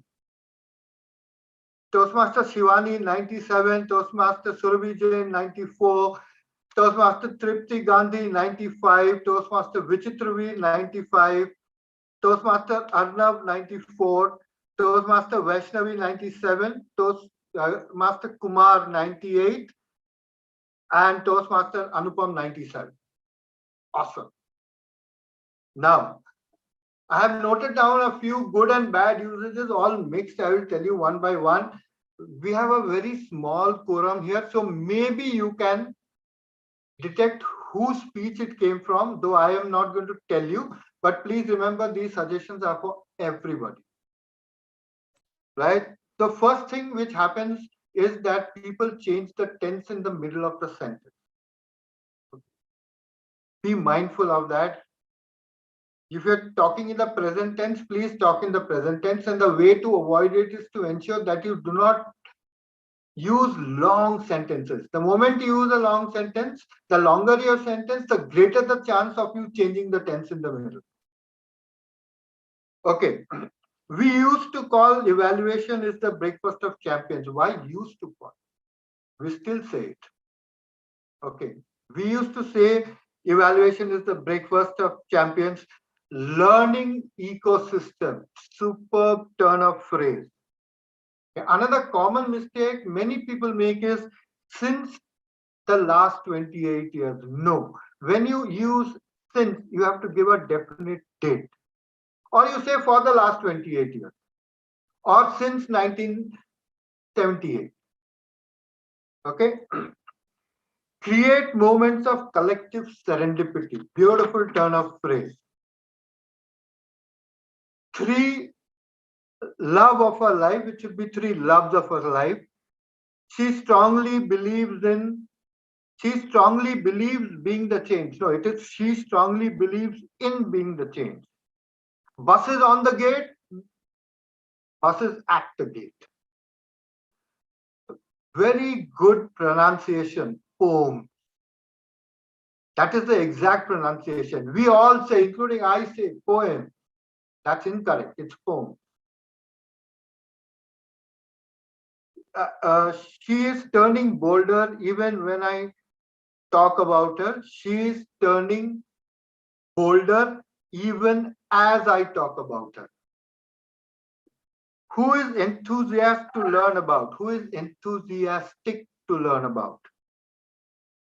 Toastmaster Shivani, 97. Toastmaster Surabhi Jain, 94. Toastmaster Tripti Gandhi, 95. Toastmaster Vichitravi, 95. Toastmaster Arnav, 94. Toastmaster Vaishnavi, 97. Toastmaster Kumar, 98. And Toastmaster Anupam, 97. Awesome. Now, I have noted down a few good and bad usages, all mixed. I will tell you one by one. We have a very small quorum here, so maybe you can detect whose speech it came from, though I am not going to tell you. But please remember, these suggestions are for everybody. Right? The first thing which happens is that people change the tense in the middle of the sentence. Be mindful of that. If you're talking in the present tense, please talk in the present tense. And the way to avoid it is to ensure that you do not use long sentences. The moment you use a long sentence, the longer your sentence, the greater the chance of you changing the tense in the middle. Okay. We used to call evaluation is the breakfast of champions. Why used to call? We still say it. Okay. We used to say evaluation is the breakfast of champions. Learning ecosystem. Superb turn of phrase. Another common mistake many people make is since the last 28 years. No. When you use since, you have to give a definite date. Or you say for the last 28 years. Or since 1978. Okay. Create moments of collective serendipity. Beautiful turn of phrase. 3 love of her life, it should be 3 loves of her life. She strongly believes being the change. No, it is she strongly believes in being the change. Buses on the gate, buses at the gate. Very good pronunciation, poem. That is the exact pronunciation. We all say, including I say, poem. That's incorrect. It's poem. She is turning bolder even when I talk about her. She is turning bolder even as I talk about her. Who is enthusiastic to learn about? Who is enthusiastic to learn about?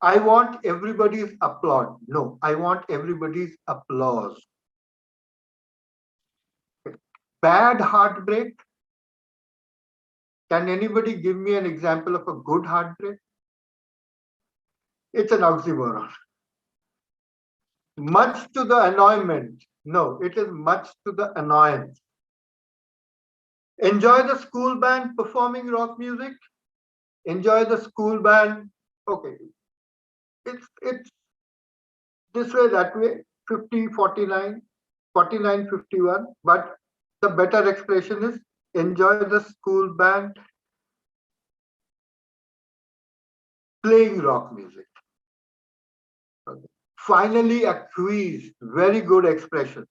I want everybody's applaud. No, I want everybody's applause. Bad heartbreak. Can anybody give me an example of a good heartbreak? It's an oxymoron. Much to the annoyment. No, it is much to the annoyance. Enjoy the school band performing rock music. Enjoy the school band. Okay. It's this way, that way, 50, 49, 49, 51. But the better expression is enjoy the school band playing rock music. Okay. Finally, a quiz. Very good expression.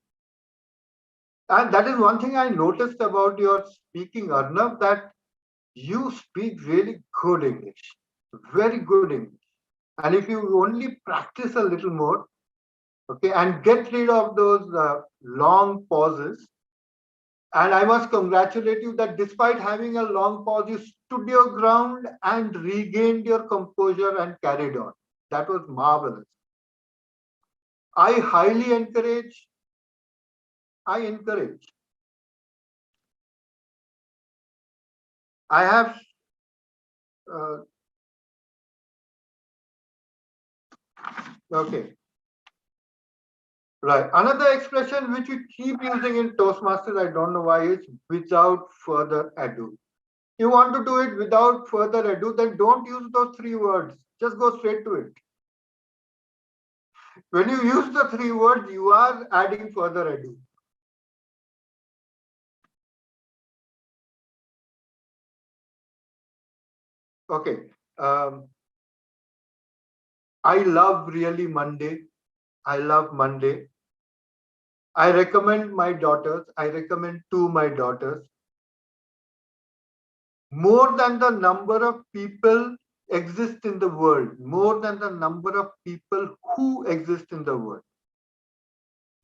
And that is one thing I noticed about your speaking, Arnav, that you speak really good English. Very good English. And if you only practice a little more, okay, and get rid of those long pauses, And I must congratulate you that despite having a long pause, you stood your ground and regained your composure and carried on. That was marvelous. I highly encourage, I encourage. I have okay. Right. Another expression which we keep using in Toastmasters, I don't know why, is without further ado. You want to do it without further ado, then don't use those three words. Just go straight to it. When you use the three words, you are adding further ado. Okay. I love really Monday. I love Monday. I recommend my daughters. I recommend to my daughters. More than the number of people exist in the world, more than the number of people who exist in the world.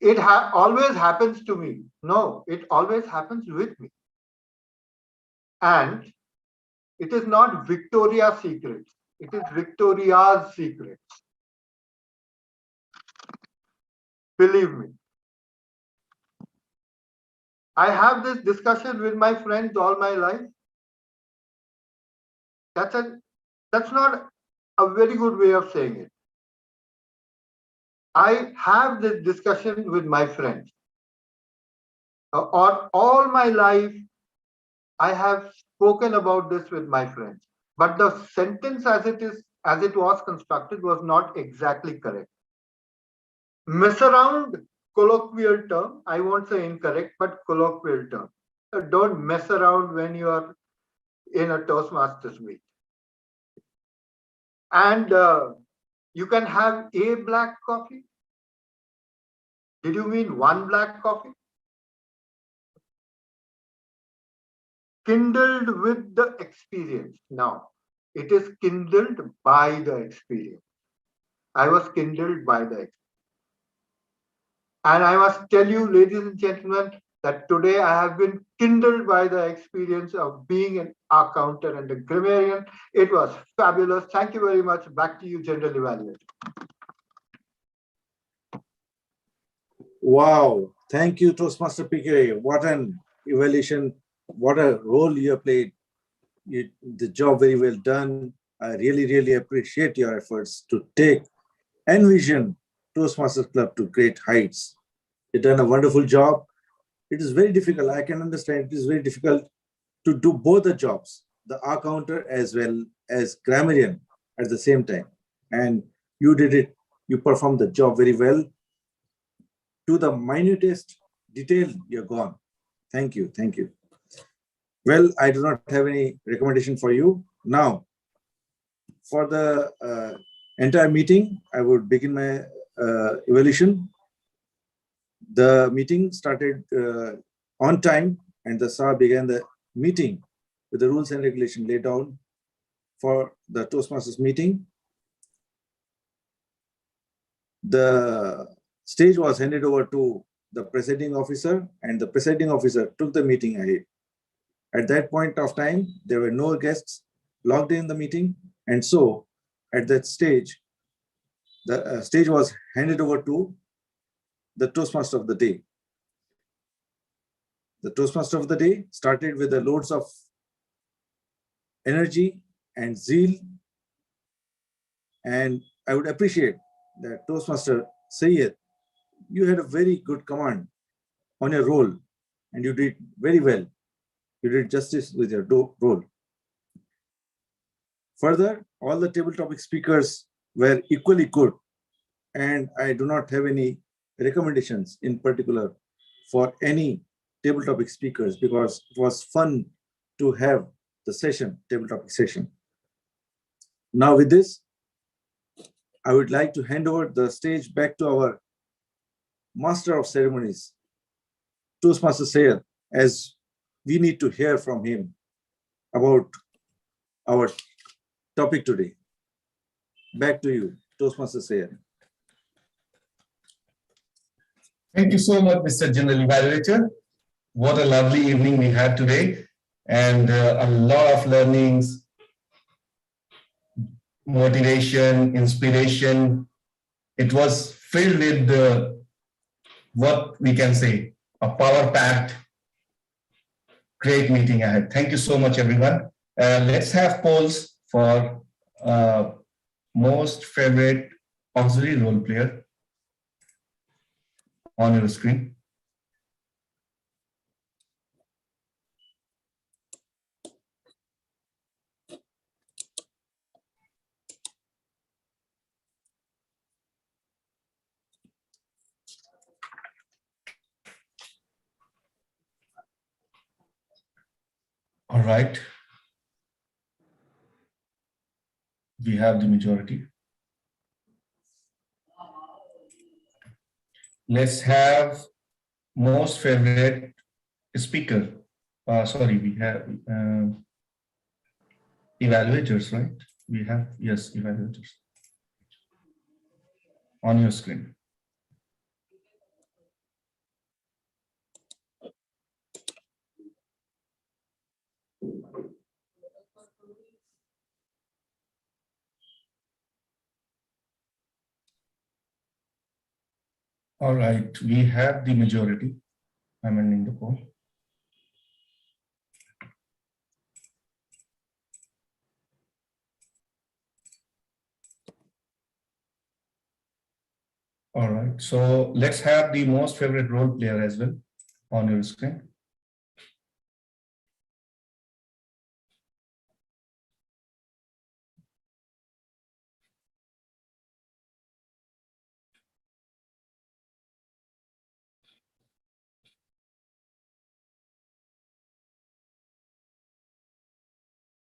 It always happens to me. No, it always happens with me. And it is not Victoria's secrets. It is Victoria's secrets. Believe me. I have this discussion with my friends all my life. That's not a very good way of saying it. I have this discussion with my friends. All my life, I have spoken about this with my friends. But the sentence as it was constructed was not exactly correct. Mess around, colloquial term. I won't say incorrect, but colloquial term. Don't mess around when you are in a Toastmasters meet. And you can have a black coffee. Did you mean one black coffee? Kindled with the experience. Now, it is kindled by the experience. I was kindled by the experience. And I must tell you, ladies and gentlemen, that today I have been kindled by the experience of being an accountant and a grammarian. It was fabulous. Thank you very much. Back to you, General Evaluator. Wow. Thank you, Toastmaster PK. What an evaluation. What a role you have played. The job very well done. I really, really appreciate your efforts to take NVezion Toastmasters Club to great heights. You've done a wonderful job. It is very difficult. I can understand it is very difficult to do both the jobs, the accountant as well as grammarian at the same time. And you did it. You performed the job very well. To the minutest detail, you're gone. Thank you. Thank you. Well, I do not have any recommendation for you. Now, for the entire meeting, I would begin my evaluation. The meeting started on time, and the SAR began the meeting with the rules and regulation laid down for the Toastmasters meeting. The stage was handed over to the presiding officer, and the presiding officer took the meeting ahead. At that point of time, there were no guests logged in the meeting, and so at that stage, the stage was handed over to the Toastmaster of the day. The Toastmaster of the day started with the loads of energy and zeal, and I would appreciate that Toastmaster Syed, you had a very good command on your role, and you did very well. You did justice with your role. Further, all the table topic speakers were equally good, and I do not have any recommendations in particular for any table topic speakers because it was fun to have the session, table topic session. Now with this, I would like to hand over the stage back to our Master of Ceremonies, Toastmaster Syed, as we need to hear from him about our topic today. Back to you, Toastmaster Syed. Thank you so much, Mr. General Evaluator. what a lovely evening we had today, and a lot of learnings, motivation, inspiration. It was filled with what we can say, a power-packed, great meeting ahead. Thank you so much, everyone. Let's have polls for most favorite auxiliary role player on your screen. All right. We have the majority. Let's have most favorite speaker. Sorry, we have evaluators, right? We have, yes, evaluators on your screen. All right, we have the majority. I'm ending the poll. All right, so let's have the most favorite role player as well on your screen.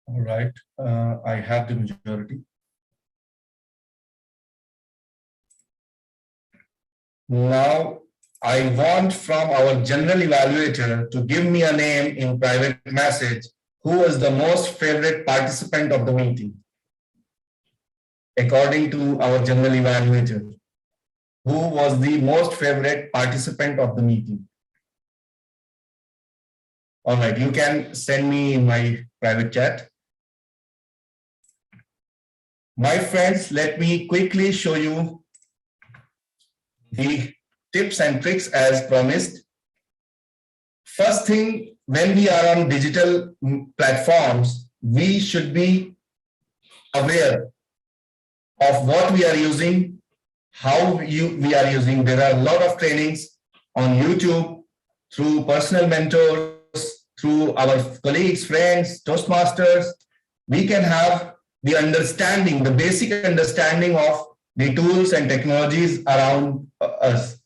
All right, I have the majority. Now, I want from our general evaluator to give me a name in private message who was the most favorite participant of the meeting. According to our general evaluator, who was the most favorite participant of the meeting? All right, you can send me in my private chat. My friends, let me quickly show you the tips and tricks as promised. First thing, when we are on digital platforms, we should be aware of what we are using, how we are using. There are a lot of trainings on YouTube, through personal mentors, through our colleagues, friends, Toastmasters. We can have the understanding, the basic understanding of the tools and technologies around us.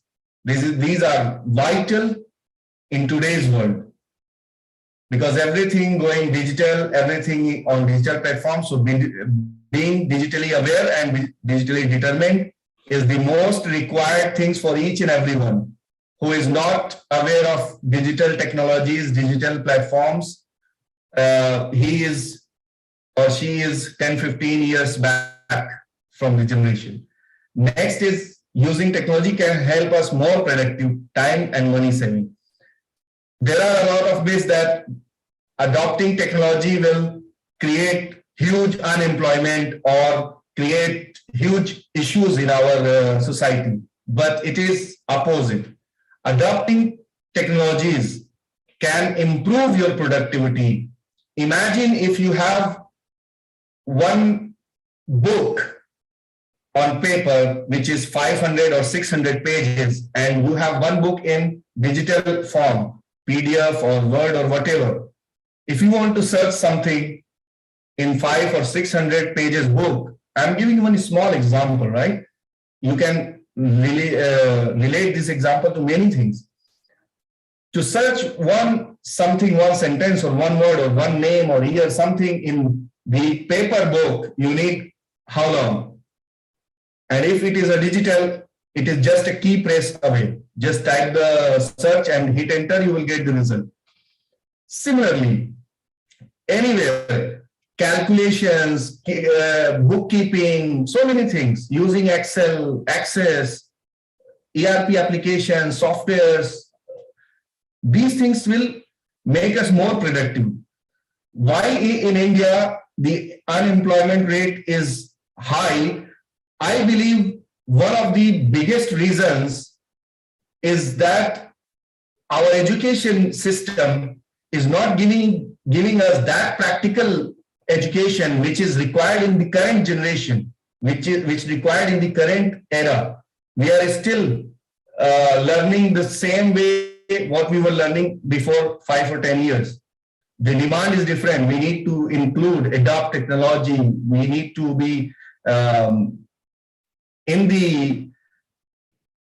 These are vital in today's world, because everything going digital, everything on digital platforms. So being digitally aware and digitally determined is the most required things for each and everyone who is not aware of digital technologies, digital platforms. He is or she is 10, 15 years back from the generation. Next is using technology can help us more productive, time and money saving. There are a lot of ways that adopting technology will create huge unemployment or create huge issues in our society, but it is opposite. Adopting technologies can improve your productivity. Imagine if you have one book on paper, which is 500 or 600 pages, and you have one book in digital form, PDF or Word or whatever. If you want to search something in 500 or 600 pages book, I'm giving one small example, right? You can really relate this example to many things. To search one sentence or one word or one name or year, something in the paper book, you need how long? And if it is a digital, it is just a key press away. Just type the search and hit enter, you will get the result. Similarly, anywhere, calculations, bookkeeping, so many things, using Excel, Access, ERP applications, softwares, These things will make us more productive. Why in India the unemployment rate is high? I believe one of the biggest reasons is that our education system is not giving us that practical education which is required in the current generation, which required in the current era. We are still learning the same way what we were learning before 5 or 10 years. The demand is different. We need to adopt technology. We need to be in the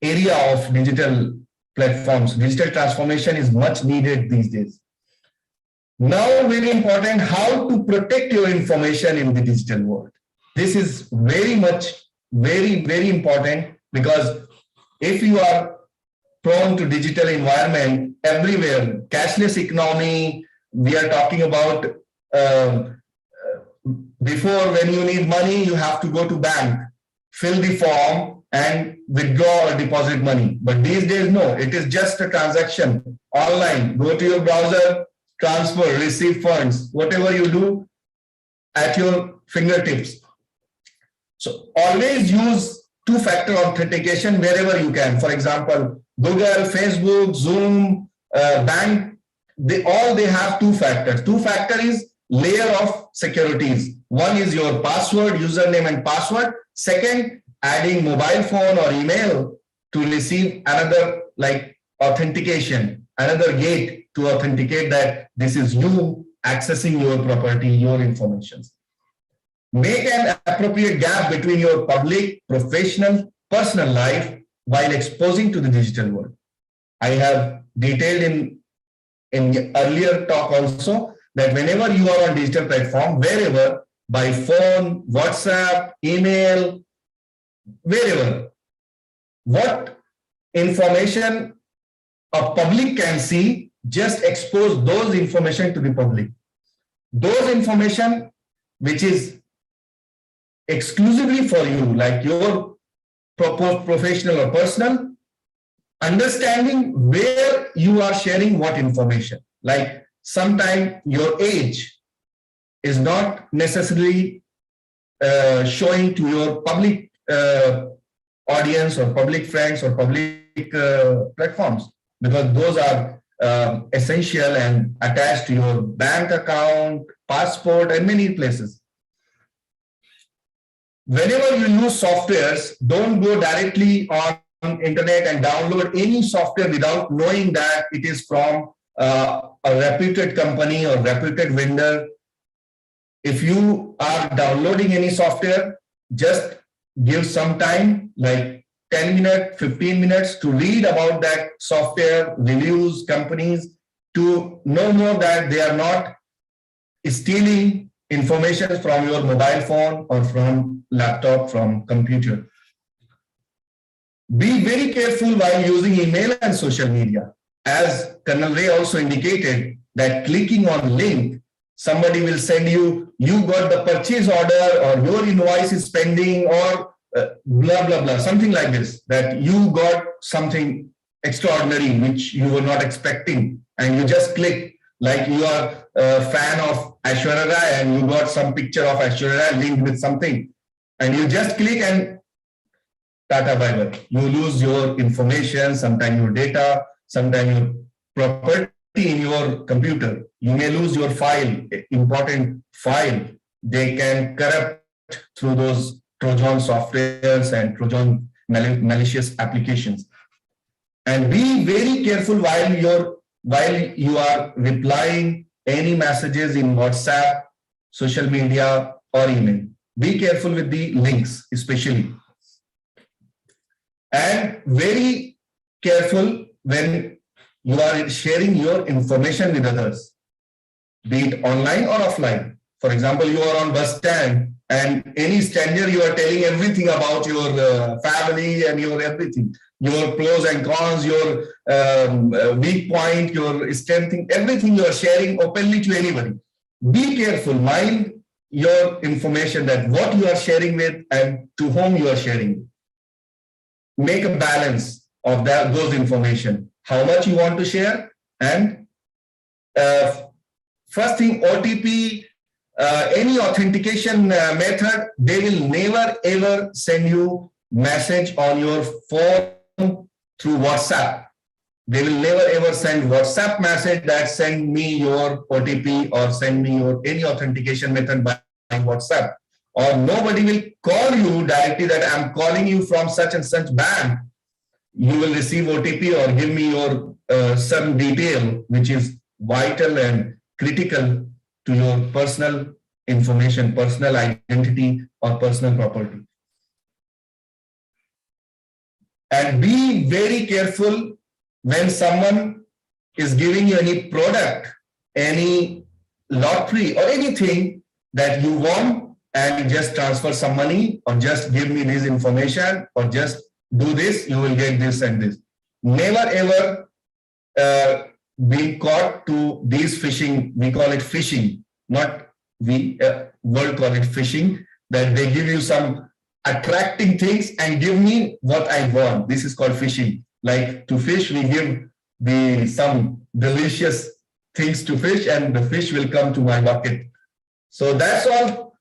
area of digital platforms. Digital transformation is much needed these days. Now, very important, how to protect your information in the digital world. This is very important, because if you are prone to digital environment everywhere, cashless economy, we are talking about before, when you need money, you have to go to bank, fill the form and withdraw or deposit money. But these days, no, it is just a transaction online. Go to your browser, transfer, receive funds, whatever you do at your fingertips. So always use two-factor authentication wherever you can. For example, Google, Facebook, Zoom, bank, they have two-factor. Two-factor is layer of securities. One is your password, username and password. Second, adding mobile phone or email to receive another like authentication, another gate to authenticate that this is you accessing your property, your information. Make an appropriate gap between your public, professional, personal life while exposing to the digital world. I have detailed in earlier talk also that whenever you are on digital platform, wherever, by phone, WhatsApp, email, wherever, what information a public can see, just expose those information to the public. Those information which is exclusively for you, like your professional or personal, understanding where you are sharing what information. Like sometimes your age is not necessarily showing to your public audience or public friends or public platforms, because those are essential and attached to your bank account, passport, and many places. Whenever you use softwares, don't go directly on internet and download any software without knowing that it is from a reputed company or reputed vendor. If you are downloading any software, just give some time, like 10 minutes, 15 minutes to read about that software, reviews, companies, to know more that they are not stealing information from your mobile phone or from laptop, from computer. Be very careful while using email and social media. As Colonel Ray also indicated, that clicking on link, somebody will send you, you got the purchase order or your invoice is pending or blah, blah, blah, something like this, that you got something extraordinary which you were not expecting, and you just click, like you are a fan of Aishwarya Rai and you got some picture of Aishwarya Rai linked with something, and you just click and tata bye bye. You lose your information, sometimes your data, sometimes your property in your computer. You may lose your file, important file. They can corrupt through those Trojan softwares and Trojan malicious applications. And be very careful while you are replying any messages in WhatsApp, social media, or email. Be careful with the links, especially. And very careful when you are sharing your information with others, be it online or offline. For example, you are on bus stand and any stranger, you are telling everything about your family and your everything, your pros and cons, your weak point, your strength, everything you are sharing openly to anybody. Be careful, mind your information, that what you are sharing with and to whom you are sharing. Make a balance of those information. How much you want to share And first thing, OTP, any authentication method, they will never ever send you message on your phone through WhatsApp. They will never ever send WhatsApp message that send me your OTP or send me your any authentication method by WhatsApp. Or nobody will call you directly that I'm calling you from such and such bank. You will receive OTP or give me your some detail which is vital and critical to your personal information, personal identity or personal property. And be very careful when someone is giving you any product, any lottery or anything that you want and just transfer some money or just give me this information or just do this, you will get this and this. Never ever be caught to these phishing. We call it phishing, not we world call it phishing, that they give you some attracting things and give me what I want. This is called phishing. Like to fish, we give some delicious things to fish and the fish will come to my bucket. So that's all.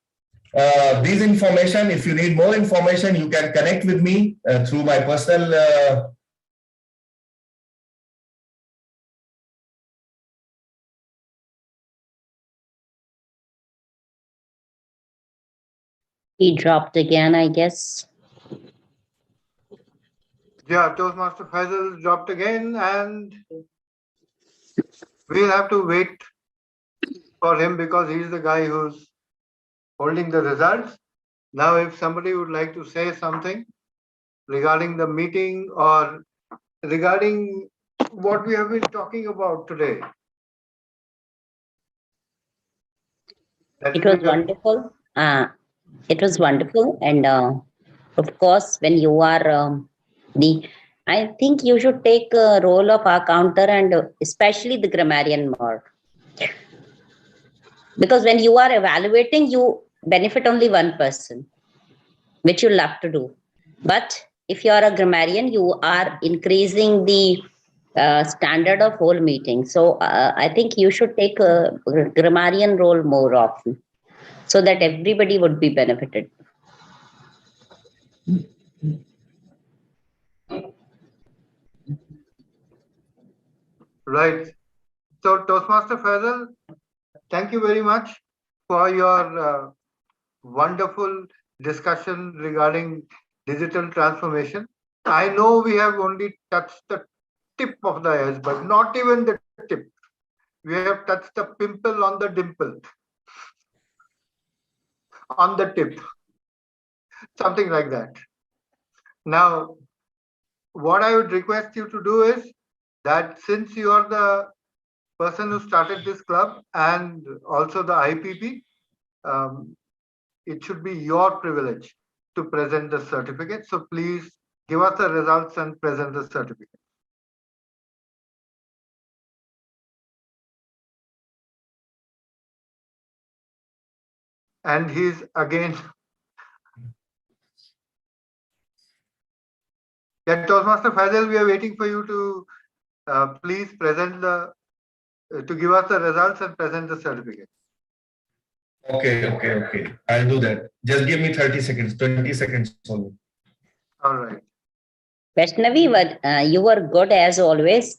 This information, if you need more information, you can connect with me through my personal He dropped again, I guess. Yeah, Toastmaster Faisal dropped again, and we'll have to wait for him because he's the guy who's holding the results. Now, if somebody would like to say something regarding the meeting or regarding what we have been talking about today. It was wonderful. It was wonderful. And of course, when you are I think you should take a role of accounter and especially the grammarian more. Because when you are evaluating, you benefit only one person, which you love to do. But if you are a grammarian, you are increasing the standard of whole meeting. So I think you should take a grammarian role more often so that everybody would be benefited. Right. So Toastmaster Faisal, thank you very much for your wonderful discussion regarding digital transformation. I know we have only touched the tip of the iceberg, not even the tip. We have touched the pimple on the dimple, on the tip, something like that. Now, what I would request you to do is that since you are the person who started this club and also the IPP, it should be your privilege to present the certificate. So please give us the results and present the certificate. And he's again. Yeah, Toastmaster Faisal, we are waiting for you to please present to give us the results and present the certificate. Okay. I'll do that. Just give me 30 seconds, 20 seconds only. All right. Vaishnavi, you were good as always.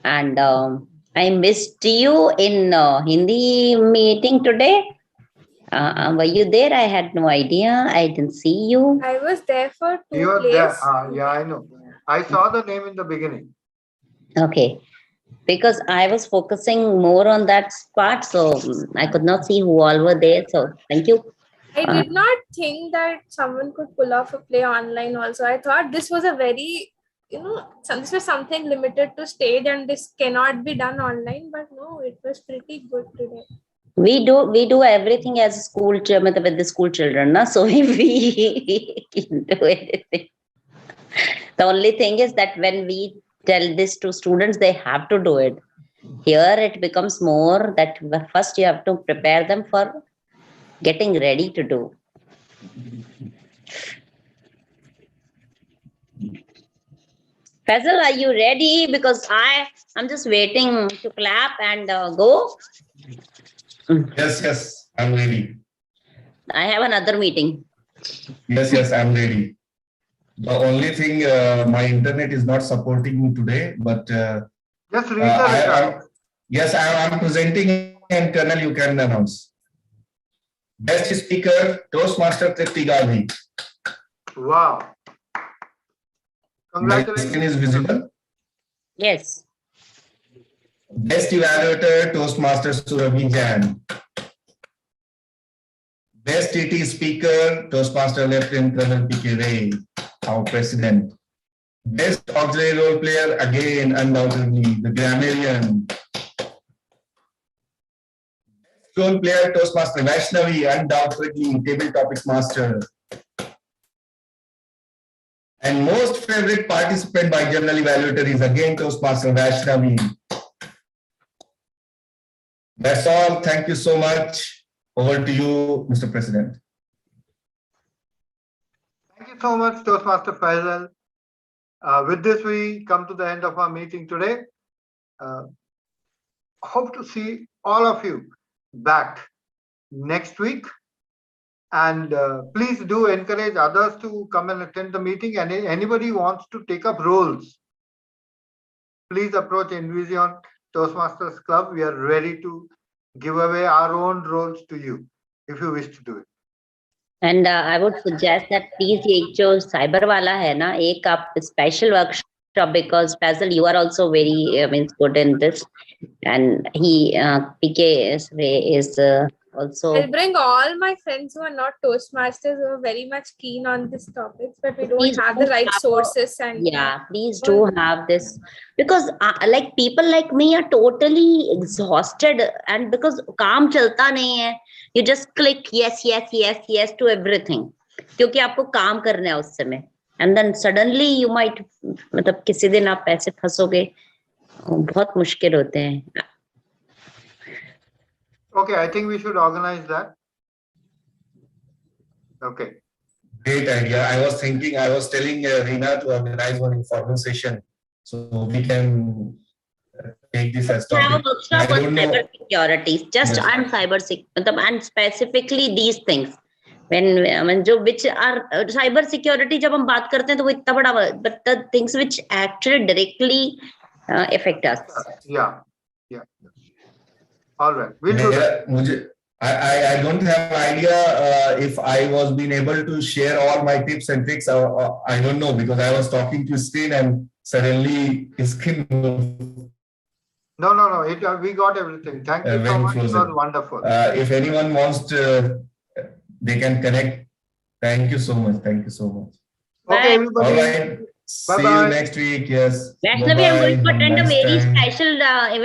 And I missed you in Hindi meeting today. Were you there? I had no idea. I didn't see you. I was there for two You are plays. there. Yeah, I know. I saw the name in the beginning. Okay. Because I was focusing more on that part, so I could not see who all were there. So thank you. I did not think that someone could pull off a play online also. I thought this was a very, this was something limited to stage and this cannot be done online. But no, it was pretty good today. We do everything as school with the school children, na? So we can do anything. The only thing is that when we tell this to students, they have to do it. Here it becomes more that first you have to prepare them for getting ready to do. Faisal, are you ready? Because I'm just waiting to clap and go. Yes, I'm ready. I have another meeting. Yes, I'm ready. The only thing, my internet is not supporting me today, but Just read the result. yes, I'm presenting, and Colonel, you can announce. Best speaker, Toastmaster Kriplani. Wow. My Congratulations. screen is visible. Yes. Best evaluator, Toastmaster Surabhi Jan. Best TT speaker, Toastmaster Lieutenant Colonel PK Ray, our president. Best auxiliary role player, again, undoubtedly, the grammarian. Best role player, Toastmaster Vaishnavi, undoubtedly, table topics master. And most favorite participant by general evaluator is again Toastmaster Vaishnavi. That's all. Thank you so much. Over to you, Mr. President. Thank you so much, Toastmaster Faisal. With this, we come to the end of our meeting today. Hope to see all of you back next week. And please do encourage others to come and attend the meeting. And anybody who wants to take up roles, please approach NVezion Toastmasters Club. We are ready to give away our own roles to you if you wish to do it. And I would suggest that please ये जो cyber वाला है ना एक आप special workshop, because Faisal, you are also very good in this, and he PK is also. I'll bring all my friends who are not Toastmasters who are very much keen on this topic, but we don't have the right sources. And Please do have this, because like people like me are totally exhausted, and because काम चलता नहीं है, you just click yes to everything, क्योंकि आपको काम करना है उस समय, and then suddenly you might, मतलब किसी दिन आप ऐसे फंसोगे, बहुत मुश्किल होते हैं. Okay, I think we should organize that. Okay. Great idea. I was telling Reena to organize one informal session so we can take this as topic. Have a workshop on cyber security, just on cyber security, and specifically these things. When जो which are cyber security जब हम बात करते हैं तो वो इतना बड़ा, but the things which actually directly affect us. Yeah. All right, we'll do that. I don't have idea if I was being able to share all my tips and tricks. I don't know, because I was talking to screen and suddenly screen. No. We got everything. Thank you so much. It was wonderful. If anyone wants to, they can connect. Thank you so much. Okay, everybody. All right. See you next week. Yes. Vaishnavi, I'm going to attend a very special event.